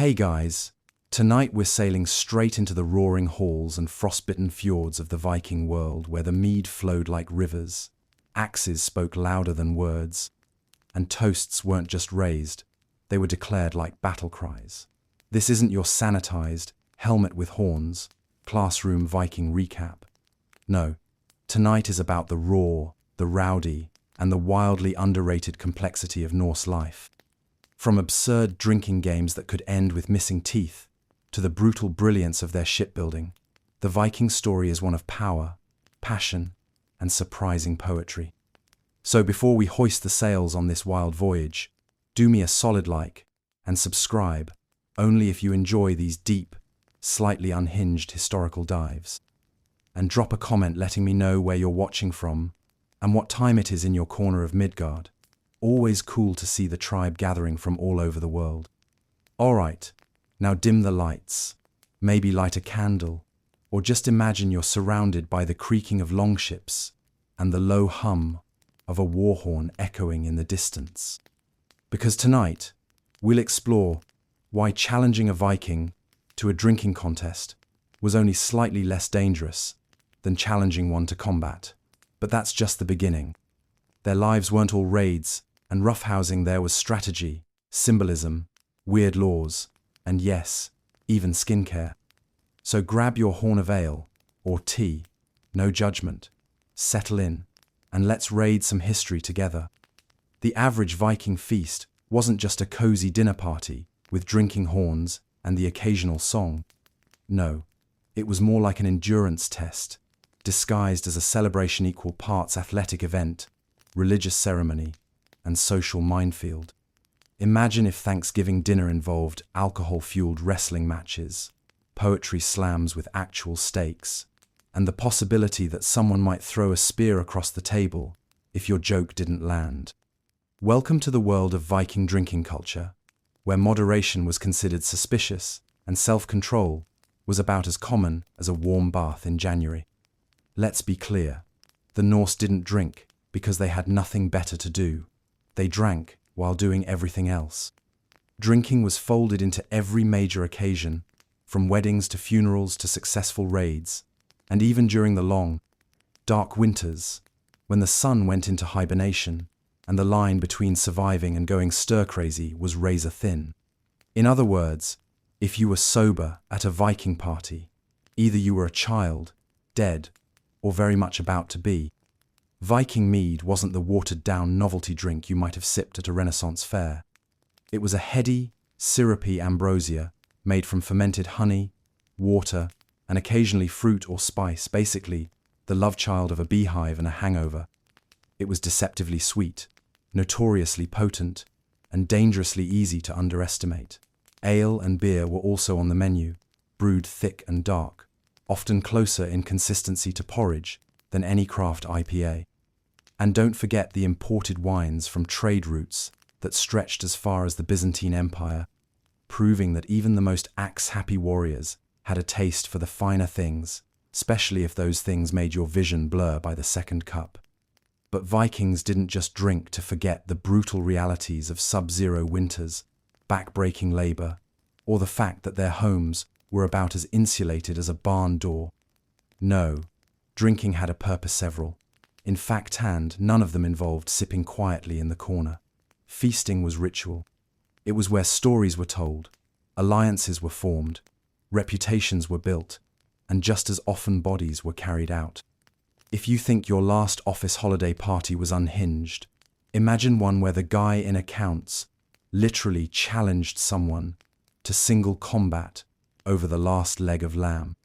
Hey guys, tonight we're sailing straight into the roaring halls and frostbitten fjords of the Viking world where the mead flowed like rivers, axes spoke louder than words, and toasts weren't just raised, they were declared like battle cries. This isn't your sanitized, helmet with horns, classroom Viking recap. No, tonight is about the raw, the rowdy, and the wildly underrated complexity of Norse life. From absurd drinking games that could end with missing teeth, to the brutal brilliance of their shipbuilding, the Viking story is one of power, passion, and surprising poetry. So before we hoist the sails on this wild voyage, do me a solid like and subscribe, only if you enjoy these deep, slightly unhinged historical dives. And drop a comment letting me know where you're watching from and what time it is in your corner of Midgard. Always cool to see the tribe gathering from all over the world. Alright, now dim the lights, maybe light a candle, or just imagine you're surrounded by the creaking of longships and the low hum of a war horn echoing in the distance. Because tonight, we'll explore why challenging a Viking to a drinking contest was only slightly less dangerous than challenging one to combat. But that's just the beginning. Their lives weren't all raids and roughhousing, there was strategy, symbolism, weird laws, and yes, even skincare. So grab your horn of ale, or tea, no judgment, settle in, and let's raid some history together. The average Viking feast wasn't just a cozy dinner party with drinking horns and the occasional song. No, it was more like an endurance test, disguised as a celebration equal parts athletic event, religious ceremony, and social minefield. Imagine if Thanksgiving dinner involved alcohol-fueled wrestling matches, poetry slams with actual stakes, and the possibility that someone might throw a spear across the table if your joke didn't land. Welcome to the world of Viking drinking culture, where moderation was considered suspicious and self-control was about as common as a warm bath in January. Let's be clear, the Norse didn't drink because they had nothing better to do. They drank while doing everything else. Drinking was folded into every major occasion, from weddings to funerals to successful raids, and even during the long, dark winters, when the sun went into hibernation and the line between surviving and going stir-crazy was razor thin. In other words, if you were sober at a Viking party, either you were a child, dead, or very much about to be. Viking mead wasn't the watered-down novelty drink you might have sipped at a Renaissance fair. It was a heady, syrupy ambrosia made from fermented honey, water, and occasionally fruit or spice, basically the love child of a beehive and a hangover. It was deceptively sweet, notoriously potent, and dangerously easy to underestimate. Ale and beer were also on the menu, brewed thick and dark, often closer in consistency to porridge than any craft IPA. And don't forget the imported wines from trade routes that stretched as far as the Byzantine Empire, proving that even the most axe-happy warriors had a taste for the finer things, especially if those things made your vision blur by the second cup. But Vikings didn't just drink to forget the brutal realities of sub-zero winters, back-breaking labor, or the fact that their homes were about as insulated as a barn door. No, drinking had a purpose several. In fact, and none of them involved sipping quietly in the corner. Feasting was ritual. It was where stories were told, alliances were formed, reputations were built, and just as often bodies were carried out. If you think your last office holiday party was unhinged, imagine one where the guy in accounts literally challenged someone to single combat over the last leg of lamb.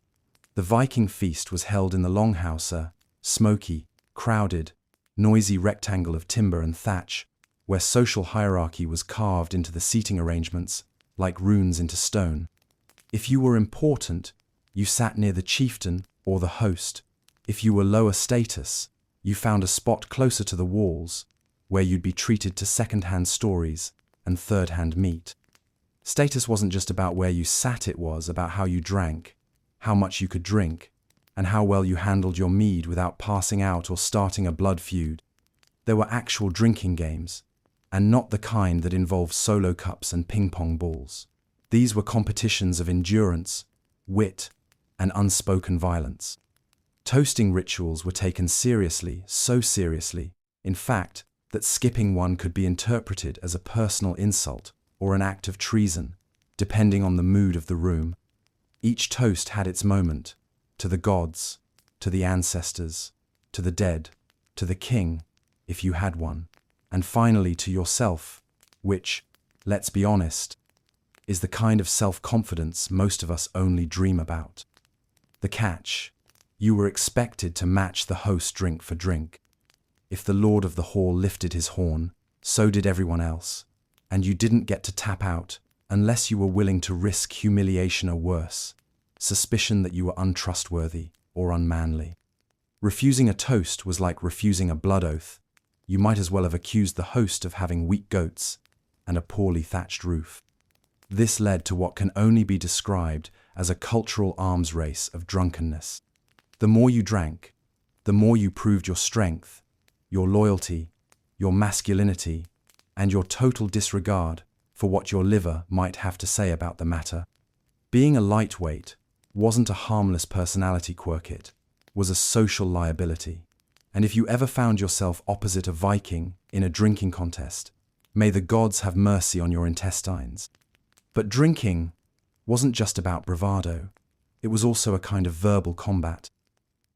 The Viking feast was held in the longhouse, a smoky, crowded, noisy rectangle of timber and thatch, where social hierarchy was carved into the seating arrangements like runes into stone. If you were important, you sat near the chieftain or the host. If you were lower status, you found a spot closer to the walls, where you'd be treated to second-hand stories and third-hand meat. Status wasn't just about where you sat, it was about how you drank, how much you could drink, and how well you handled your mead without passing out or starting a blood feud. There were actual drinking games, and not the kind that involved solo cups and ping-pong balls. These were competitions of endurance, wit, and unspoken violence. Toasting rituals were taken seriously, so seriously, in fact, that skipping one could be interpreted as a personal insult or an act of treason, depending on the mood of the room. Each toast had its moment, to the gods, to the ancestors, to the dead, to the king, if you had one, and finally to yourself, which, let's be honest, is the kind of self-confidence most of us only dream about. The catch: you were expected to match the host drink for drink. If the lord of the hall lifted his horn, so did everyone else, and you didn't get to tap out unless you were willing to risk humiliation or worse, suspicion that you were untrustworthy or unmanly. Refusing a toast was like refusing a blood oath. You might as well have accused the host of having weak goats and a poorly thatched roof. This led to what can only be described as a cultural arms race of drunkenness. The more you drank, the more you proved your strength, your loyalty, your masculinity, and your total disregard for what your liver might have to say about the matter. Being a lightweight wasn't a harmless personality quirk, it was a social liability. And if you ever found yourself opposite a Viking in a drinking contest, may the gods have mercy on your intestines. But drinking wasn't just about bravado, it was also a kind of verbal combat.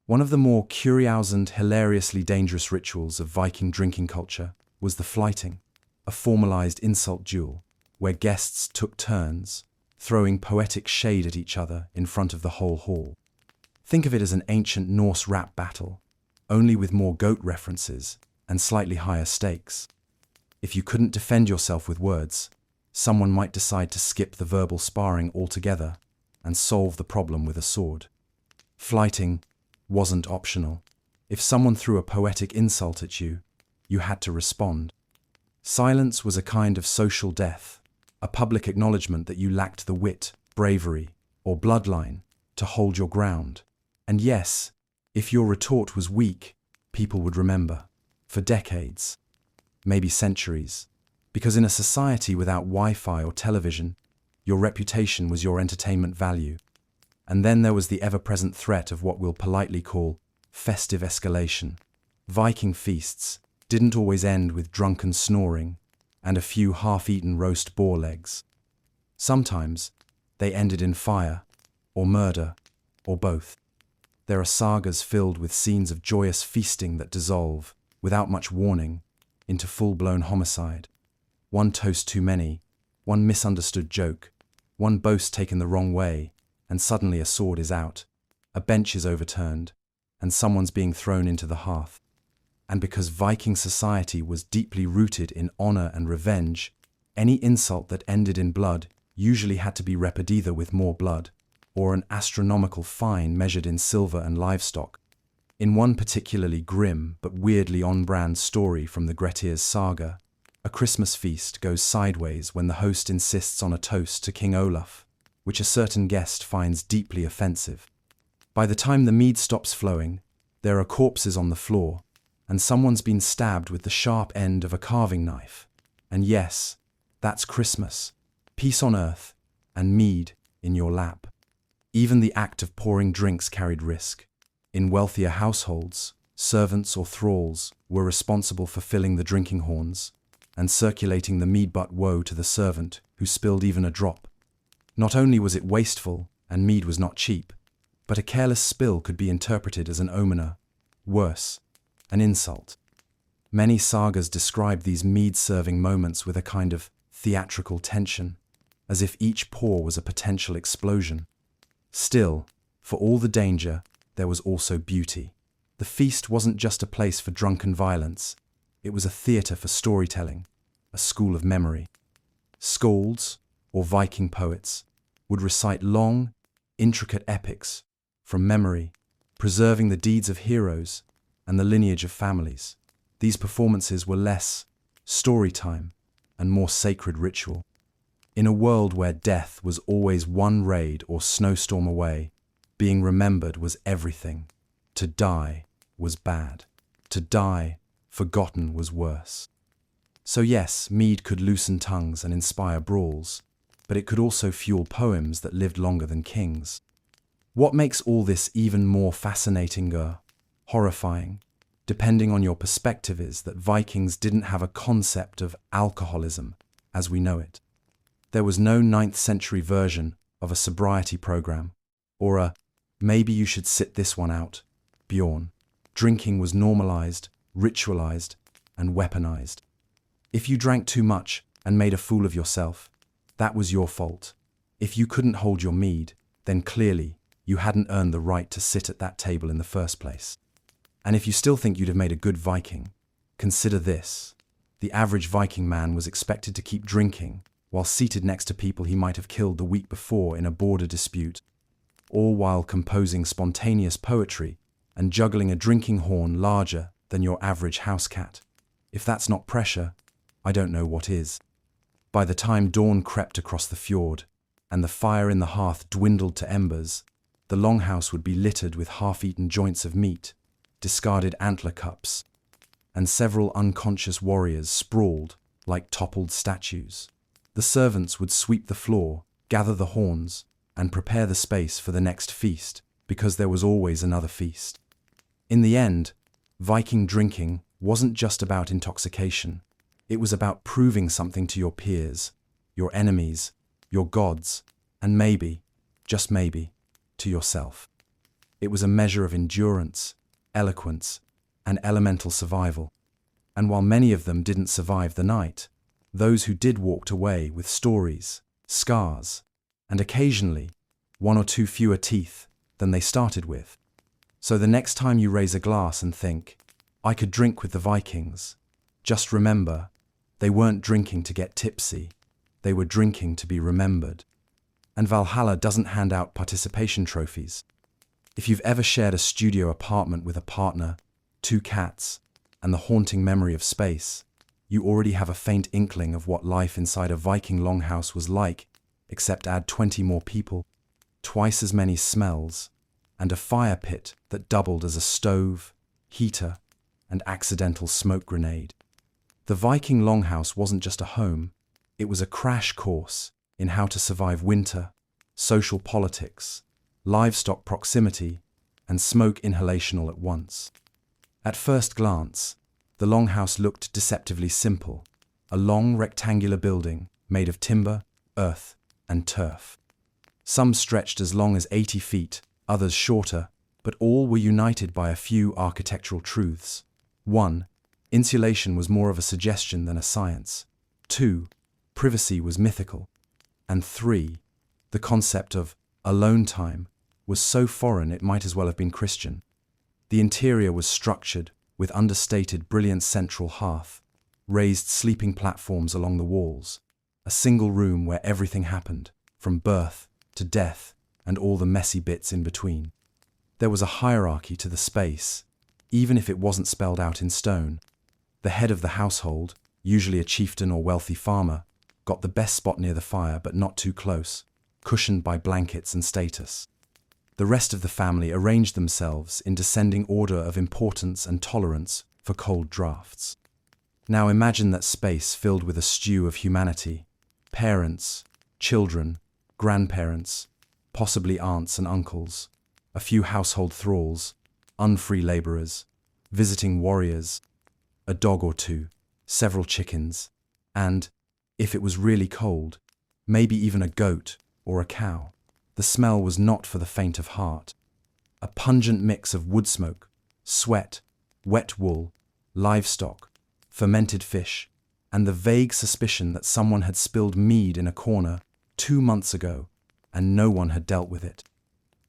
One of the more curious and hilariously dangerous rituals of Viking drinking culture was the flyting, a formalized insult duel where guests took turns, throwing poetic shade at each other in front of the whole hall. Think of it as an ancient Norse rap battle, only with more goat references and slightly higher stakes. If you couldn't defend yourself with words, someone might decide to skip the verbal sparring altogether and solve the problem with a sword. Flyting wasn't optional. If someone threw a poetic insult at you, you had to respond. Silence was a kind of social death, a public acknowledgement that you lacked the wit, bravery, or bloodline to hold your ground. And yes, if your retort was weak, people would remember, for decades, maybe centuries, because in a society without Wi-Fi or television, your reputation was your entertainment value. And then there was the ever-present threat of what we'll politely call festive escalation. Viking feasts didn't always end with drunken snoring and a few half-eaten roast boar legs. Sometimes they ended in fire, or murder, or both. There are sagas filled with scenes of joyous feasting that dissolve, without much warning, into full-blown homicide. One toast too many, one misunderstood joke, one boast taken the wrong way, and suddenly a sword is out, a bench is overturned, and someone's being thrown into the hearth. And because Viking society was deeply rooted in honor and revenge, any insult that ended in blood usually had to be repaid either with more blood, or an astronomical fine measured in silver and livestock. In one particularly grim but weirdly on-brand story from the Grettir's saga, a Christmas feast goes sideways when the host insists on a toast to King Olaf, which a certain guest finds deeply offensive. By the time the mead stops flowing, there are corpses on the floor, and someone's been stabbed with the sharp end of a carving knife. And yes, that's Christmas, peace on earth, and mead in your lap. Even the act of pouring drinks carried risk. In wealthier households, servants or thralls were responsible for filling the drinking horns and circulating the mead, but woe to the servant who spilled even a drop. Not only was it wasteful, and mead was not cheap, but a careless spill could be interpreted as an omener, worse, an insult. Many sagas describe these mead-serving moments with a kind of theatrical tension, as if each pour was a potential explosion. Still, for all the danger, there was also beauty. The feast wasn't just a place for drunken violence, it was a theatre for storytelling, a school of memory. Skalds, or Viking poets, would recite long, intricate epics from memory, preserving the deeds of heroes and the lineage of families. These performances were less story time and more sacred ritual. In a world where death was always one raid or snowstorm away, being remembered was everything. To die was bad. To die, forgotten, was worse. So yes, mead could loosen tongues and inspire brawls, but it could also fuel poems that lived longer than kings. What makes all this even more fascinating or horrifying, depending on your perspective, is that Vikings didn't have a concept of alcoholism as we know it. There was no 9th century version of a sobriety program, or a maybe you should sit this one out, Bjorn. Drinking was normalized, ritualized, and weaponized. If you drank too much and made a fool of yourself, that was your fault. If you couldn't hold your mead, then clearly you hadn't earned the right to sit at that table in the first place. And if you still think you'd have made a good Viking, consider this. The average Viking man was expected to keep drinking while seated next to people he might have killed the week before in a border dispute, all while composing spontaneous poetry and juggling a drinking horn larger than your average house cat. If that's not pressure, I don't know what is. By the time dawn crept across the fjord and the fire in the hearth dwindled to embers, the longhouse would be littered with half-eaten joints of meat, discarded antler cups, and several unconscious warriors sprawled like toppled statues. The servants would sweep the floor, gather the horns, and prepare the space for the next feast, because there was always another feast. In the end, Viking drinking wasn't just about intoxication. It was about proving something to your peers, your enemies, your gods, and maybe, just maybe, to yourself. It was a measure of endurance, eloquence, and elemental survival. And while many of them didn't survive the night, those who did walked away with stories, scars, and occasionally one or two fewer teeth than they started with. So the next time you raise a glass and think, I could drink with the Vikings, just remember, they weren't drinking to get tipsy, they were drinking to be remembered. And Valhalla doesn't hand out participation trophies. If you've ever shared a studio apartment with a partner, 2 cats, and the haunting memory of space, you already have a faint inkling of what life inside a Viking longhouse was like, except add 20 more people, twice as many smells, and a fire pit that doubled as a stove, heater, and accidental smoke grenade. The Viking longhouse wasn't just a home, it was a crash course in how to survive winter, social politics, livestock proximity, and smoke inhalation all at once. At first glance, the longhouse looked deceptively simple, a long rectangular building made of timber, earth, and turf. Some stretched as long as 80 feet, others shorter, but all were united by a few architectural truths. 1. Insulation was more of a suggestion than a science. 2. Privacy was mythical. And 3. The concept of alone time was so foreign it might as well have been Christian. The interior was structured with understated brilliant central hearth, raised sleeping platforms along the walls, a single room where everything happened, from birth to death and all the messy bits in between. There was a hierarchy to the space, even if it wasn't spelled out in stone. The head of the household, usually a chieftain or wealthy farmer, got the best spot near the fire but not too close, cushioned by blankets and status. The rest of the family arranged themselves in descending order of importance and tolerance for cold drafts. Now imagine that space filled with a stew of humanity, parents, children, grandparents, possibly aunts and uncles, a few household thralls, unfree laborers, visiting warriors, a dog or two, several chickens, and, if it was really cold, maybe even a goat or a cow. The smell was not for the faint of heart. A pungent mix of wood smoke, sweat, wet wool, livestock, fermented fish, and the vague suspicion that someone had spilled mead in a corner 2 months ago and no one had dealt with it.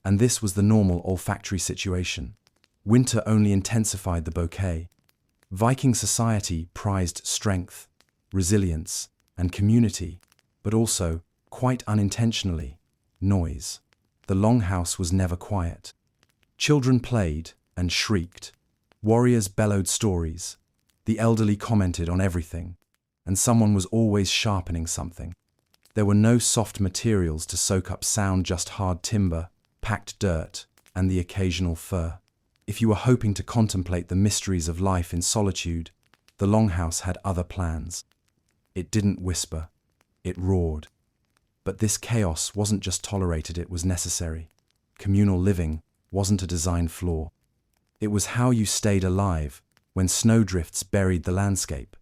And this was the normal olfactory situation. Winter only intensified the bouquet. Viking society prized strength, resilience, and community, but also, quite unintentionally, noise. The longhouse was never quiet. Children played and shrieked. Warriors bellowed stories. The elderly commented on everything, and someone was always sharpening something. There were no soft materials to soak up sound, just hard timber, packed dirt, and the occasional fur. If you were hoping to contemplate the mysteries of life in solitude, the longhouse had other plans. It didn't whisper, it roared. But this chaos wasn't just tolerated, it was necessary. Communal living wasn't a design flaw. It was how you stayed alive when snowdrifts buried the landscape,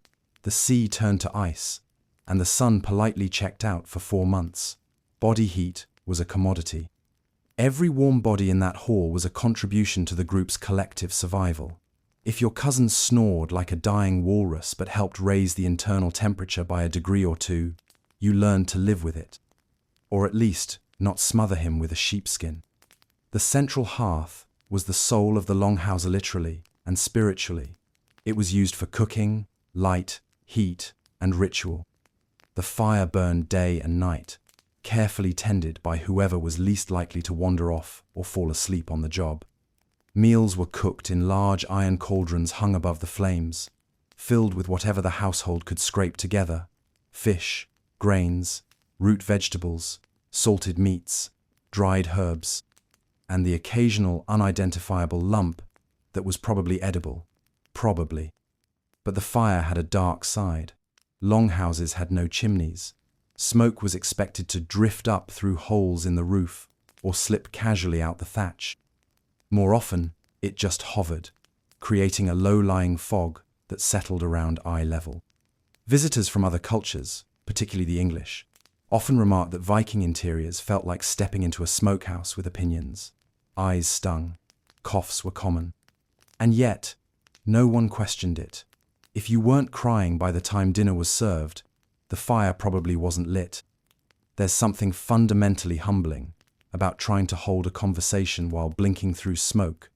the sea turned to ice, and the sun politely checked out for 4 months. Body heat was a commodity. Every warm body in that hall was a contribution to the group's collective survival. If your cousin snored like a dying walrus but helped raise the internal temperature by a degree or two, you learned to live with it. Or at least not smother him with a sheepskin. The central hearth was the soul of the longhouser literally and spiritually. It was used for cooking, light, heat, and ritual. The fire burned day and night, carefully tended by whoever was least likely to wander off or fall asleep on the job. Meals were cooked in large iron cauldrons hung above the flames, filled with whatever the household could scrape together: fish, grains, root vegetables, salted meats, dried herbs, and the occasional unidentifiable lump that was probably edible. Probably. But the fire had a dark side. Longhouses had no chimneys. Smoke was expected to drift up through holes in the roof or slip casually out the thatch. More often, it just hovered, creating a low-lying fog that settled around eye level. Visitors from other cultures, particularly the English, often remarked that Viking interiors felt like stepping into a smokehouse with opinions. Eyes stung, coughs were common. And yet, no one questioned it. If you weren't crying by the time dinner was served, the fire probably wasn't lit. There's something fundamentally humbling about trying to hold a conversation while blinking through smoke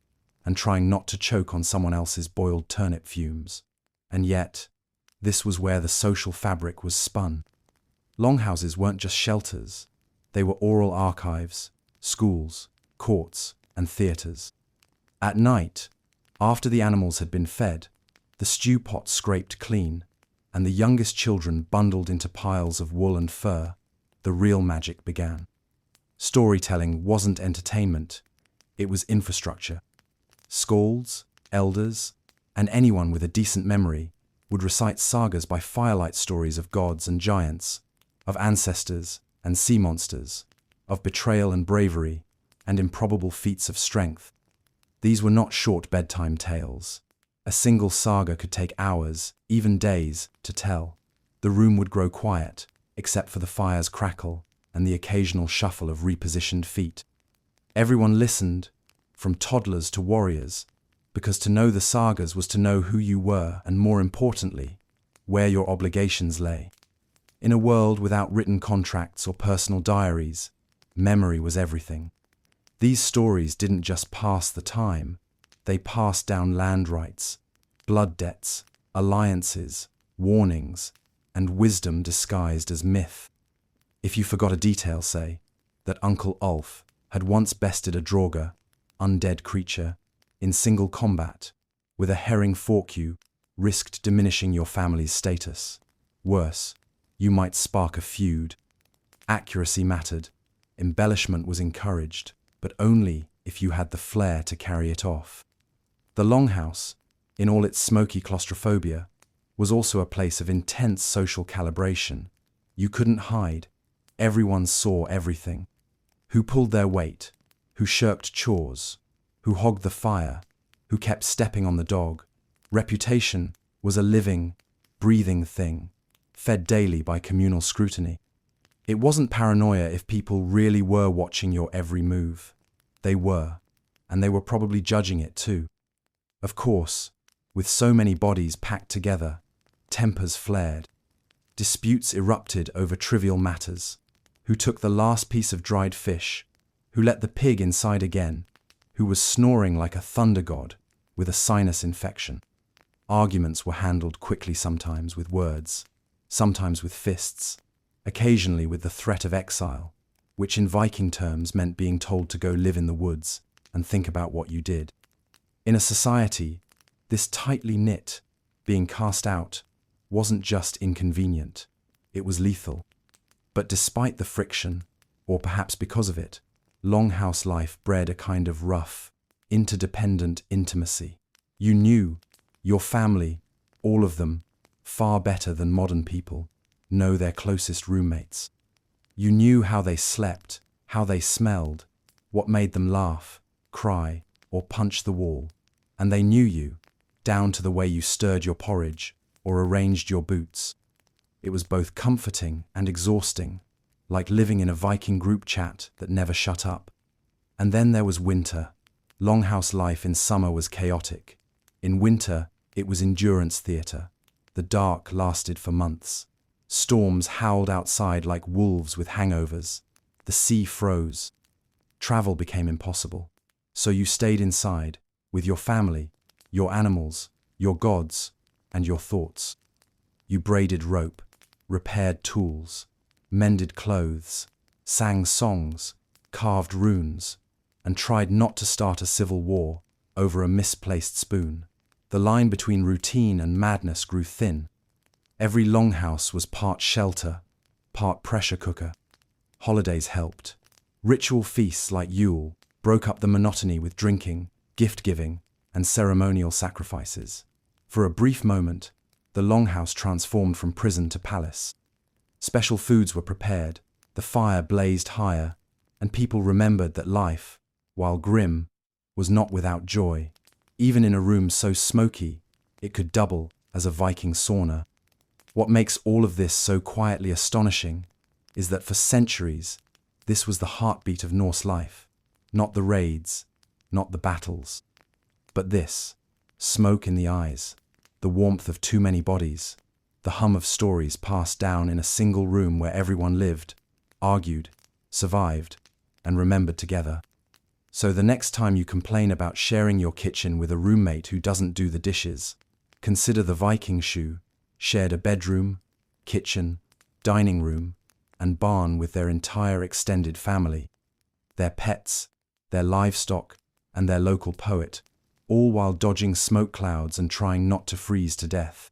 and trying not to choke on someone else's boiled turnip fumes. And yet, this was where the social fabric was spun. Longhouses weren't just shelters. They were oral archives, schools, courts, and theatres. At night, after the animals had been fed, the stew pot scraped clean, and the youngest children bundled into piles of wool and fur, the real magic began. Storytelling wasn't entertainment, it was infrastructure. Skalds, elders, and anyone with a decent memory would recite sagas by firelight, stories of gods and giants, of ancestors and sea monsters, of betrayal and bravery, and improbable feats of strength. These were not short bedtime tales. A single saga could take hours, even days, to tell. The room would grow quiet, except for the fire's crackle and the occasional shuffle of repositioned feet. Everyone listened, from toddlers to warriors, because to know the sagas was to know who you were and, more importantly, where your obligations lay. In a world without written contracts or personal diaries, memory was everything. These stories didn't just pass the time, they passed down land rights, blood debts, alliances, warnings, and wisdom disguised as myth. If you forgot a detail, say, that Uncle Ulf had once bested a Draugr, undead creature, in single combat, with a herring fork, you risked diminishing your family's status. Worse, you might spark a feud. Accuracy mattered, embellishment was encouraged, but only if you had the flair to carry it off. The Longhouse, in all its smoky claustrophobia, was also a place of intense social calibration. You couldn't hide. Everyone saw everything. Who pulled their weight, who shirked chores, who hogged the fire, who kept stepping on the dog. Reputation was a living, breathing thing, fed daily by communal scrutiny. It wasn't paranoia if people really were watching your every move. They were, and they were probably judging it too. Of course, with so many bodies packed together, tempers flared. Disputes erupted over trivial matters. Who took the last piece of dried fish? Who let the pig inside again? Who was snoring like a thunder god with a sinus infection? Arguments were handled quickly, sometimes with words, sometimes with fists, occasionally with the threat of exile, which in Viking terms meant being told to go live in the woods and think about what you did. In a society this tightly knit, being cast out wasn't just inconvenient, it was lethal. But despite the friction, or perhaps because of it, Longhouse life bred a kind of rough, interdependent intimacy. You knew your family, all of them, far better than modern people know their closest roommates. You knew how they slept, how they smelled, what made them laugh, cry, or punch the wall. And they knew you, down to the way you stirred your porridge or arranged your boots. It was both comforting and exhausting, like living in a Viking group chat that never shut up. And then there was winter. Longhouse life in summer was chaotic. In winter, it was endurance theatre. The dark lasted for months. Storms howled outside like wolves with hangovers. The sea froze. Travel became impossible. So you stayed inside, with your family, your animals, your gods, and your thoughts. You braided rope, repaired tools, mended clothes, sang songs, carved runes, and tried not to start a civil war over a misplaced spoon. The line between routine and madness grew thin. Every longhouse was part shelter, part pressure cooker. Holidays helped. Ritual feasts like Yule broke up the monotony with drinking, gift-giving, and ceremonial sacrifices. For a brief moment, the longhouse transformed from prison to palace. Special foods were prepared, the fire blazed higher, and people remembered that life, while grim, was not without joy. Even in a room so smoky, it could double as a Viking sauna. What makes all of this so quietly astonishing is that for centuries, this was the heartbeat of Norse life. Not the raids, not the battles, but this: smoke in the eyes, the warmth of too many bodies, the hum of stories passed down in a single room where everyone lived, argued, survived, and remembered together. So the next time you complain about sharing your kitchen with a roommate who doesn't do the dishes, consider the Viking shoe shared a bedroom, kitchen, dining room, and barn with their entire extended family, their pets, their livestock, and their local poet, all while dodging smoke clouds and trying not to freeze to death.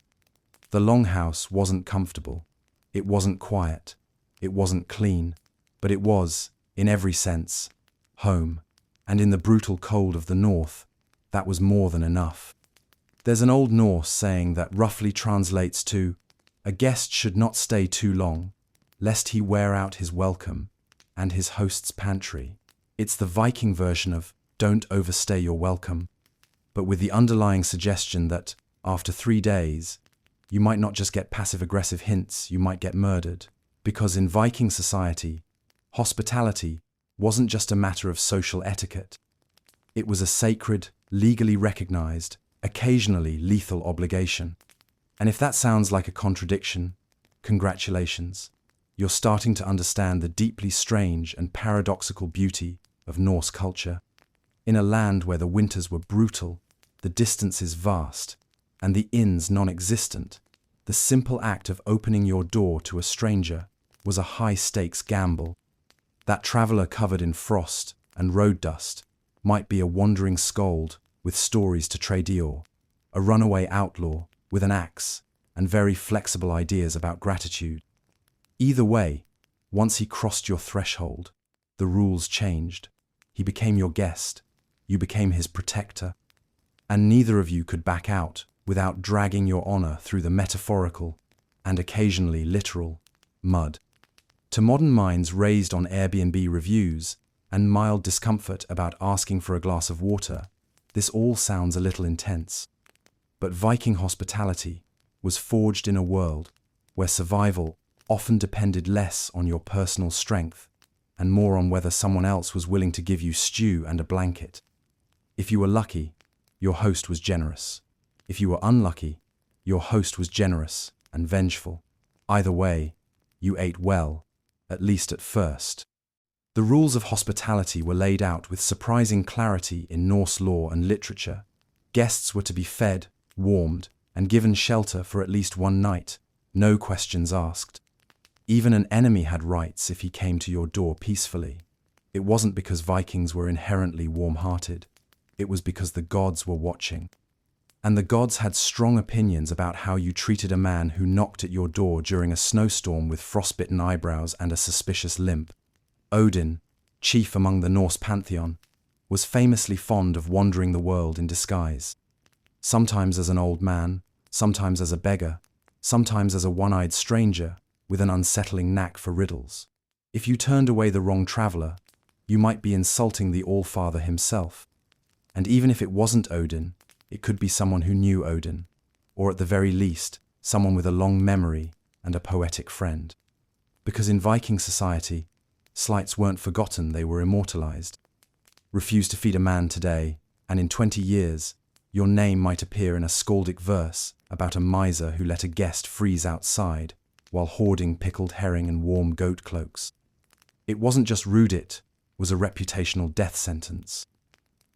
The longhouse wasn't comfortable, it wasn't quiet, it wasn't clean, but it was, in every sense, home. And in the brutal cold of the north, that was more than enough. There's an Old Norse saying that roughly translates to, "A guest should not stay too long, lest he wear out his welcome and his host's pantry." It's the Viking version of "don't overstay your welcome," but with the underlying suggestion that, after 3 days, you might not just get passive-aggressive hints, you might get murdered. Because in Viking society, hospitality wasn't just a matter of social etiquette. It was a sacred, legally recognized, occasionally lethal obligation. And if that sounds like a contradiction, congratulations. You're starting to understand the deeply strange and paradoxical beauty of Norse culture. In a land where the winters were brutal, the distances vast, and the inns non-existent, the simple act of opening your door to a stranger was a high-stakes gamble. That traveler covered in frost and road dust might be a wandering skald with stories to tradior, a runaway outlaw with an axe and very flexible ideas about gratitude. Either way, once he crossed your threshold, the rules changed. He became your guest, you became his protector, and neither of you could back out without dragging your honor through the metaphorical and occasionally literal mud. To modern minds raised on Airbnb reviews and mild discomfort about asking for a glass of water, this all sounds a little intense. But Viking hospitality was forged in a world where survival often depended less on your personal strength and more on whether someone else was willing to give you stew and a blanket. If you were lucky, your host was generous. If you were unlucky, your host was generous and vengeful. Either way, you ate well, at least at first. The rules of hospitality were laid out with surprising clarity in Norse law and literature. Guests were to be fed, warmed, and given shelter for at least one night, no questions asked. Even an enemy had rights if he came to your door peacefully. It wasn't because Vikings were inherently warm-hearted. It was because the gods were watching. And the gods had strong opinions about how you treated a man who knocked at your door during a snowstorm with frostbitten eyebrows and a suspicious limp. Odin, chief among the Norse pantheon, was famously fond of wandering the world in disguise. Sometimes as an old man, sometimes as a beggar, sometimes as a one-eyed stranger with an unsettling knack for riddles. If you turned away the wrong traveler, you might be insulting the All-Father himself. And even if it wasn't Odin, it could be someone who knew Odin, or at the very least, someone with a long memory and a poetic friend. Because in Viking society, slights weren't forgotten, they were immortalized. Refuse to feed a man today, and in 20 years, your name might appear in a skaldic verse about a miser who let a guest freeze outside while hoarding pickled herring and warm goat cloaks. It wasn't just rude, it was a reputational death sentence.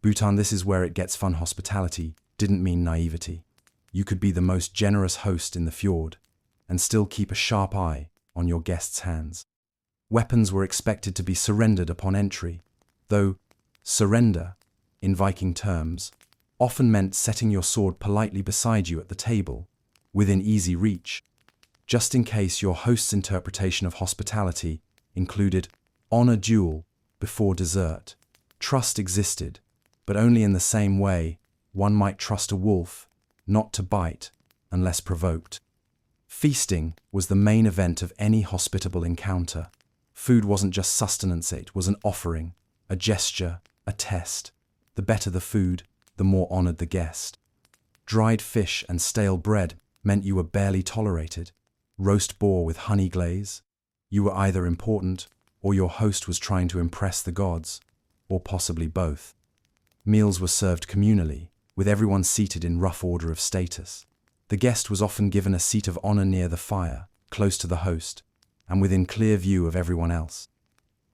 Bhutan, this is where it gets fun. Hospitality didn't mean naivety. You could be the most generous host in the fjord and still keep a sharp eye on your guests' hands. Weapons were expected to be surrendered upon entry, though surrender, in Viking terms, often meant setting your sword politely beside you at the table, within easy reach, just in case your host's interpretation of hospitality included honor duel before dessert. Trust existed, but only in the same way one might trust a wolf not to bite unless provoked. Feasting was the main event of any hospitable encounter. Food wasn't just sustenance, it was an offering, a gesture, a test. The better the food, the more honored the guest. Dried fish and stale bread meant you were barely tolerated. Roast boar with honey glaze, you were either important or your host was trying to impress the gods, or possibly both. Meals were served communally, with everyone seated in rough order of status. The guest was often given a seat of honor near the fire, close to the host, and within clear view of everyone else.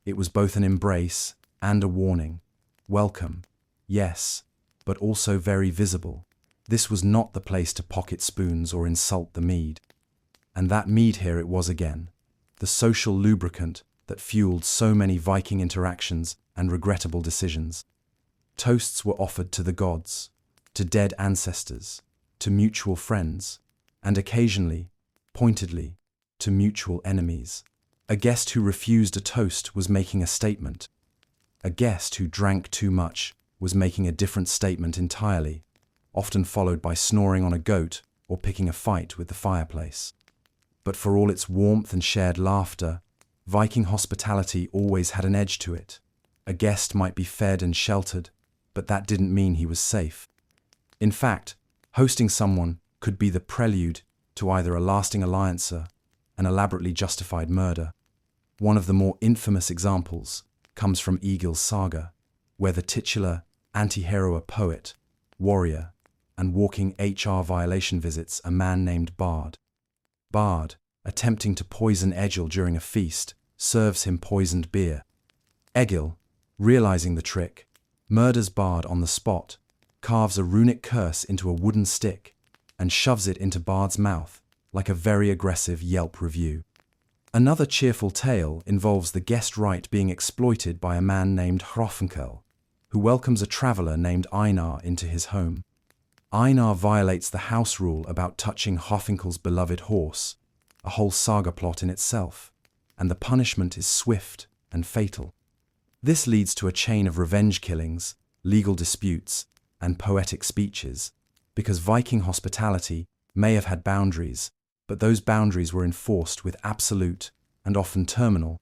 It was both an embrace and a warning. Welcome, yes, but also very visible. This was not the place to pocket spoons or insult the mead. And that mead, here it was again, the social lubricant that fueled so many Viking interactions and regrettable decisions. Toasts were offered to the gods, to dead ancestors, to mutual friends, and occasionally, pointedly, to mutual enemies. A guest who refused a toast was making a statement. A guest who drank too much was making a different statement entirely, often followed by snoring on a goat or picking a fight with the fireplace. But for all its warmth and shared laughter, Viking hospitality always had an edge to it. A guest might be fed and sheltered, but that didn't mean he was safe. In fact, hosting someone could be the prelude to either a lasting alliance or an elaborately justified murder. One of the more infamous examples comes from Egil's saga, where the titular anti-hero, a poet, warrior, and walking HR violation visits a man named Bard. Bard, attempting to poison Egil during a feast, serves him poisoned beer. Egil, realizing the trick, murders Bard on the spot, carves a runic curse into a wooden stick, and shoves it into Bard's mouth like a very aggressive Yelp review. Another cheerful tale involves the guest right being exploited by a man named Hrafnkel, who welcomes a traveler named Einar into his home. Einar violates the house rule about touching Hrafnkel's beloved horse, a whole saga plot in itself, and the punishment is swift and fatal. This leads to a chain of revenge killings, legal disputes, and poetic speeches, because Viking hospitality may have had boundaries, but those boundaries were enforced with absolute, and often terminal,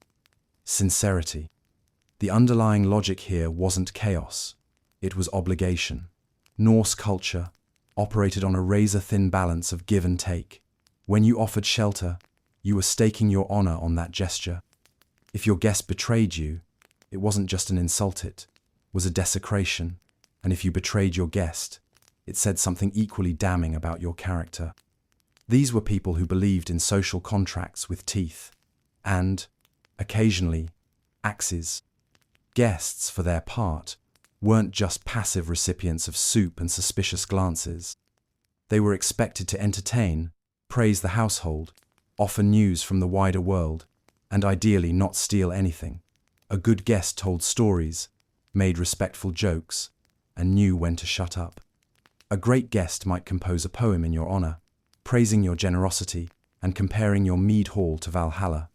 sincerity. The underlying logic here wasn't chaos, it was obligation. Norse culture operated on a razor-thin balance of give and take. When you offered shelter, you were staking your honor on that gesture. If your guest betrayed you, it wasn't just an insult, it was a desecration. And if you betrayed your guest, it said something equally damning about your character. These were people who believed in social contracts with teeth and, occasionally, axes. Guests, for their part, weren't just passive recipients of soup and suspicious glances. They were expected to entertain, praise the household, offer news from the wider world, and ideally not steal anything. A good guest told stories, made respectful jokes, and knew when to shut up. A great guest might compose a poem in your honor, praising your generosity and comparing your mead hall to Valhalla.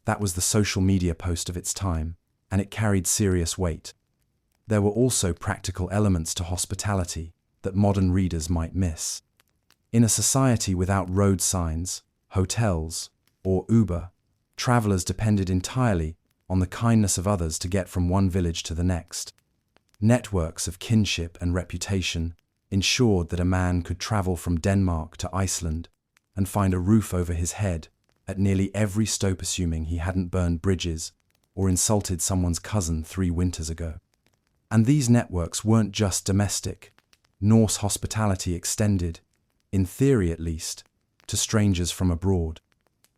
That was the social media post of its time, and it carried serious weight. There were also practical elements to hospitality that modern readers might miss. In a society without road signs, hotels, or Uber, travelers depended entirely on the kindness of others to get from one village to the next. Networks of kinship and reputation ensured that a man could travel from Denmark to Iceland and find a roof over his head at nearly every stop, assuming he hadn't burned bridges or insulted someone's cousin 3 winters ago. And these networks weren't just domestic. Norse hospitality extended, in theory at least, to strangers from abroad.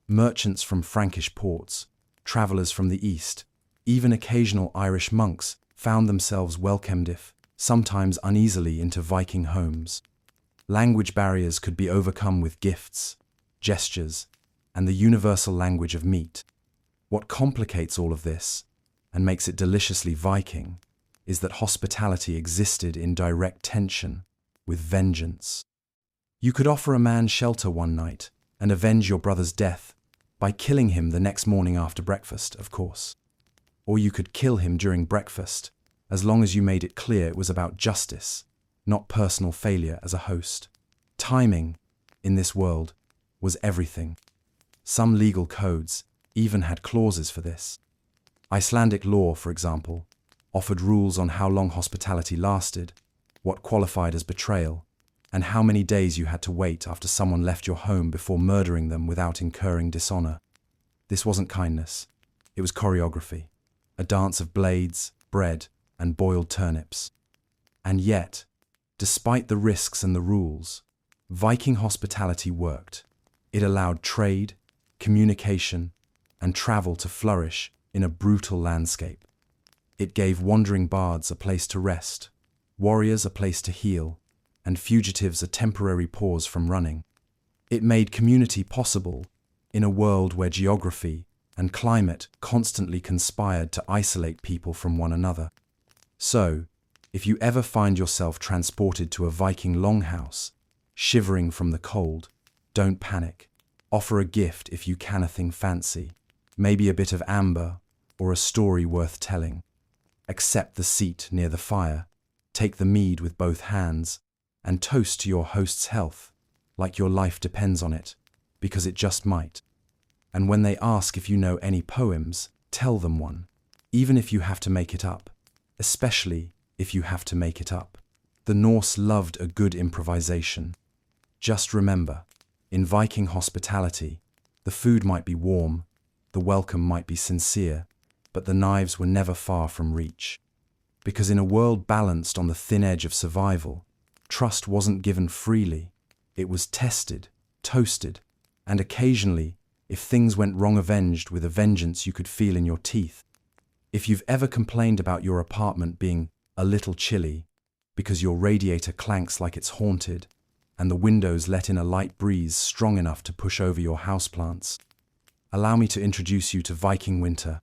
Merchants from Frankish ports, travellers from the east, even occasional Irish monks found themselves welcomed, if sometimes uneasily, into Viking homes. Language barriers could be overcome with gifts, gestures, and the universal language of meat. What complicates all of this, and makes it deliciously Viking, is that hospitality existed in direct tension with vengeance. You could offer a man shelter one night and avenge your brother's death by killing him the next morning after breakfast, of course. Or you could kill him during breakfast, as long as you made it clear it was about justice, not personal failure as a host. Timing, in this world, was everything. Some legal codes even had clauses for this. Icelandic law, for example, offered rules on how long hospitality lasted, what qualified as betrayal, and how many days you had to wait after someone left your home before murdering them without incurring dishonor. This wasn't kindness, it was choreography, a dance of blades, bread, and boiled turnips. And yet, despite the risks and the rules, Viking hospitality worked. It allowed trade, communication, and travel to flourish in a brutal landscape. It gave wandering bards a place to rest, warriors a place to heal, and fugitives a temporary pause from running. It made community possible in a world where geography and climate constantly conspired to isolate people from one another. So, if you ever find yourself transported to a Viking longhouse, shivering from the cold, don't panic. Offer a gift if you can, a thing fancy, maybe a bit of amber or a story worth telling. Accept the seat near the fire, take the mead with both hands, and toast to your host's health, like your life depends on it, because it just might. And when they ask if you know any poems, tell them one, even if you have to make it up, especially if you have to make it up. The Norse loved a good improvisation. Just remember, in Viking hospitality, the food might be warm, the welcome might be sincere, but the knives were never far from reach. Because in a world balanced on the thin edge of survival, trust wasn't given freely. It was tested, toasted, and occasionally, if things went wrong, avenged with a vengeance you could feel in your teeth. If you've ever complained about your apartment being a little chilly because your radiator clanks like it's haunted and the windows let in a light breeze strong enough to push over your houseplants, allow me to introduce you to Viking winter,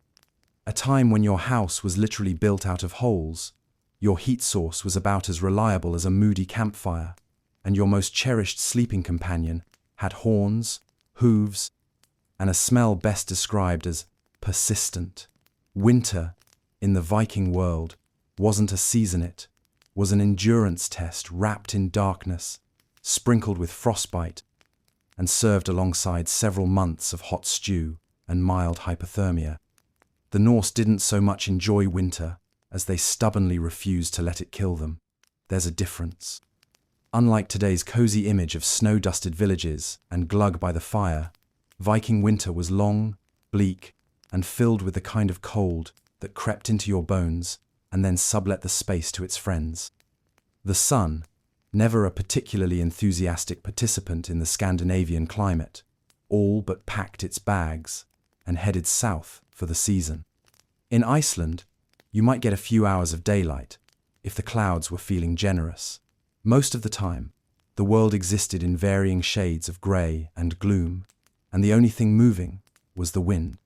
a time when your house was literally built out of holes, your heat source was about as reliable as a moody campfire, and your most cherished sleeping companion had horns, hooves, and a smell best described as persistent. Winter, in the Viking world, wasn't a season, it was an endurance test wrapped in darkness, sprinkled with frostbite, and served alongside several months of hot stew and mild hypothermia. The Norse didn't so much enjoy winter as they stubbornly refused to let it kill them. There's a difference. Unlike today's cozy image of snow-dusted villages and glug by the fire, Viking winter was long, bleak, and filled with the kind of cold that crept into your bones and then sublet the space to its friends. The sun, never a particularly enthusiastic participant in the Scandinavian climate, all but packed its bags and headed south for the season. In Iceland, you might get a few hours of daylight if the clouds were feeling generous. Most of the time, the world existed in varying shades of grey and gloom, and the only thing moving was the wind.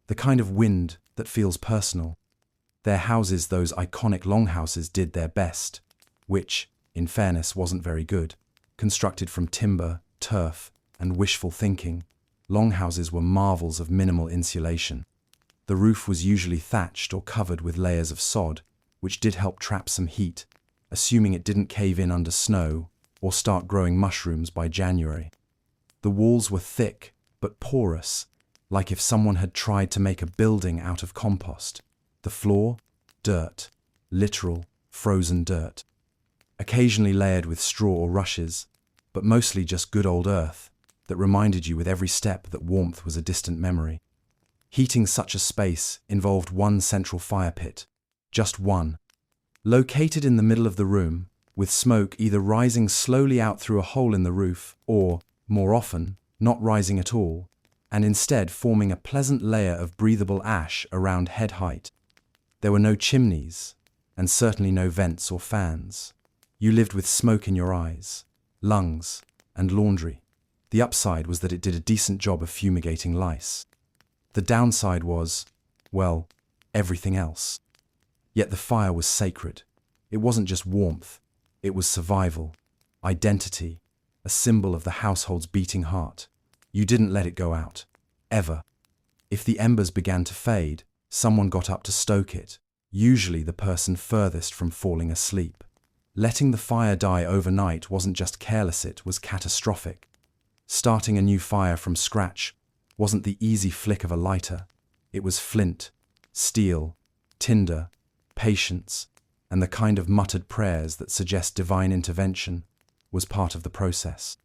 The kind of wind that feels personal. Their houses, those iconic longhouses, did their best, which, in fairness, wasn't very good. Constructed from timber, turf, and wishful thinking, longhouses were marvels of minimal insulation. The roof was usually thatched or covered with layers of sod, which did help trap some heat, assuming it didn't cave in under snow or start growing mushrooms by January. The walls were thick but porous, like if someone had tried to make a building out of compost. The floor? Dirt. Literal, frozen dirt. Occasionally layered with straw or rushes, but mostly just good old earth that reminded you with every step that warmth was a distant memory. Heating such a space involved one central fire pit, just one, located in the middle of the room, with smoke either rising slowly out through a hole in the roof or, more often, not rising at all, and instead forming a pleasant layer of breathable ash around head height. There were no chimneys, and certainly no vents or fans. You lived with smoke in your eyes, lungs, and laundry. The upside was that it did a decent job of fumigating lice. The downside was, well, everything else. Yet the fire was sacred. It wasn't just warmth, it was survival, identity, a symbol of the household's beating heart. You didn't let it go out, ever. If the embers began to fade, someone got up to stoke it, usually the person furthest from falling asleep. Letting the fire die overnight wasn't just careless, it was catastrophic. Starting a new fire from scratch wasn't the easy flick of a lighter. It was flint, steel, tinder, patience, and the kind of muttered prayers that suggest divine intervention was part of the process.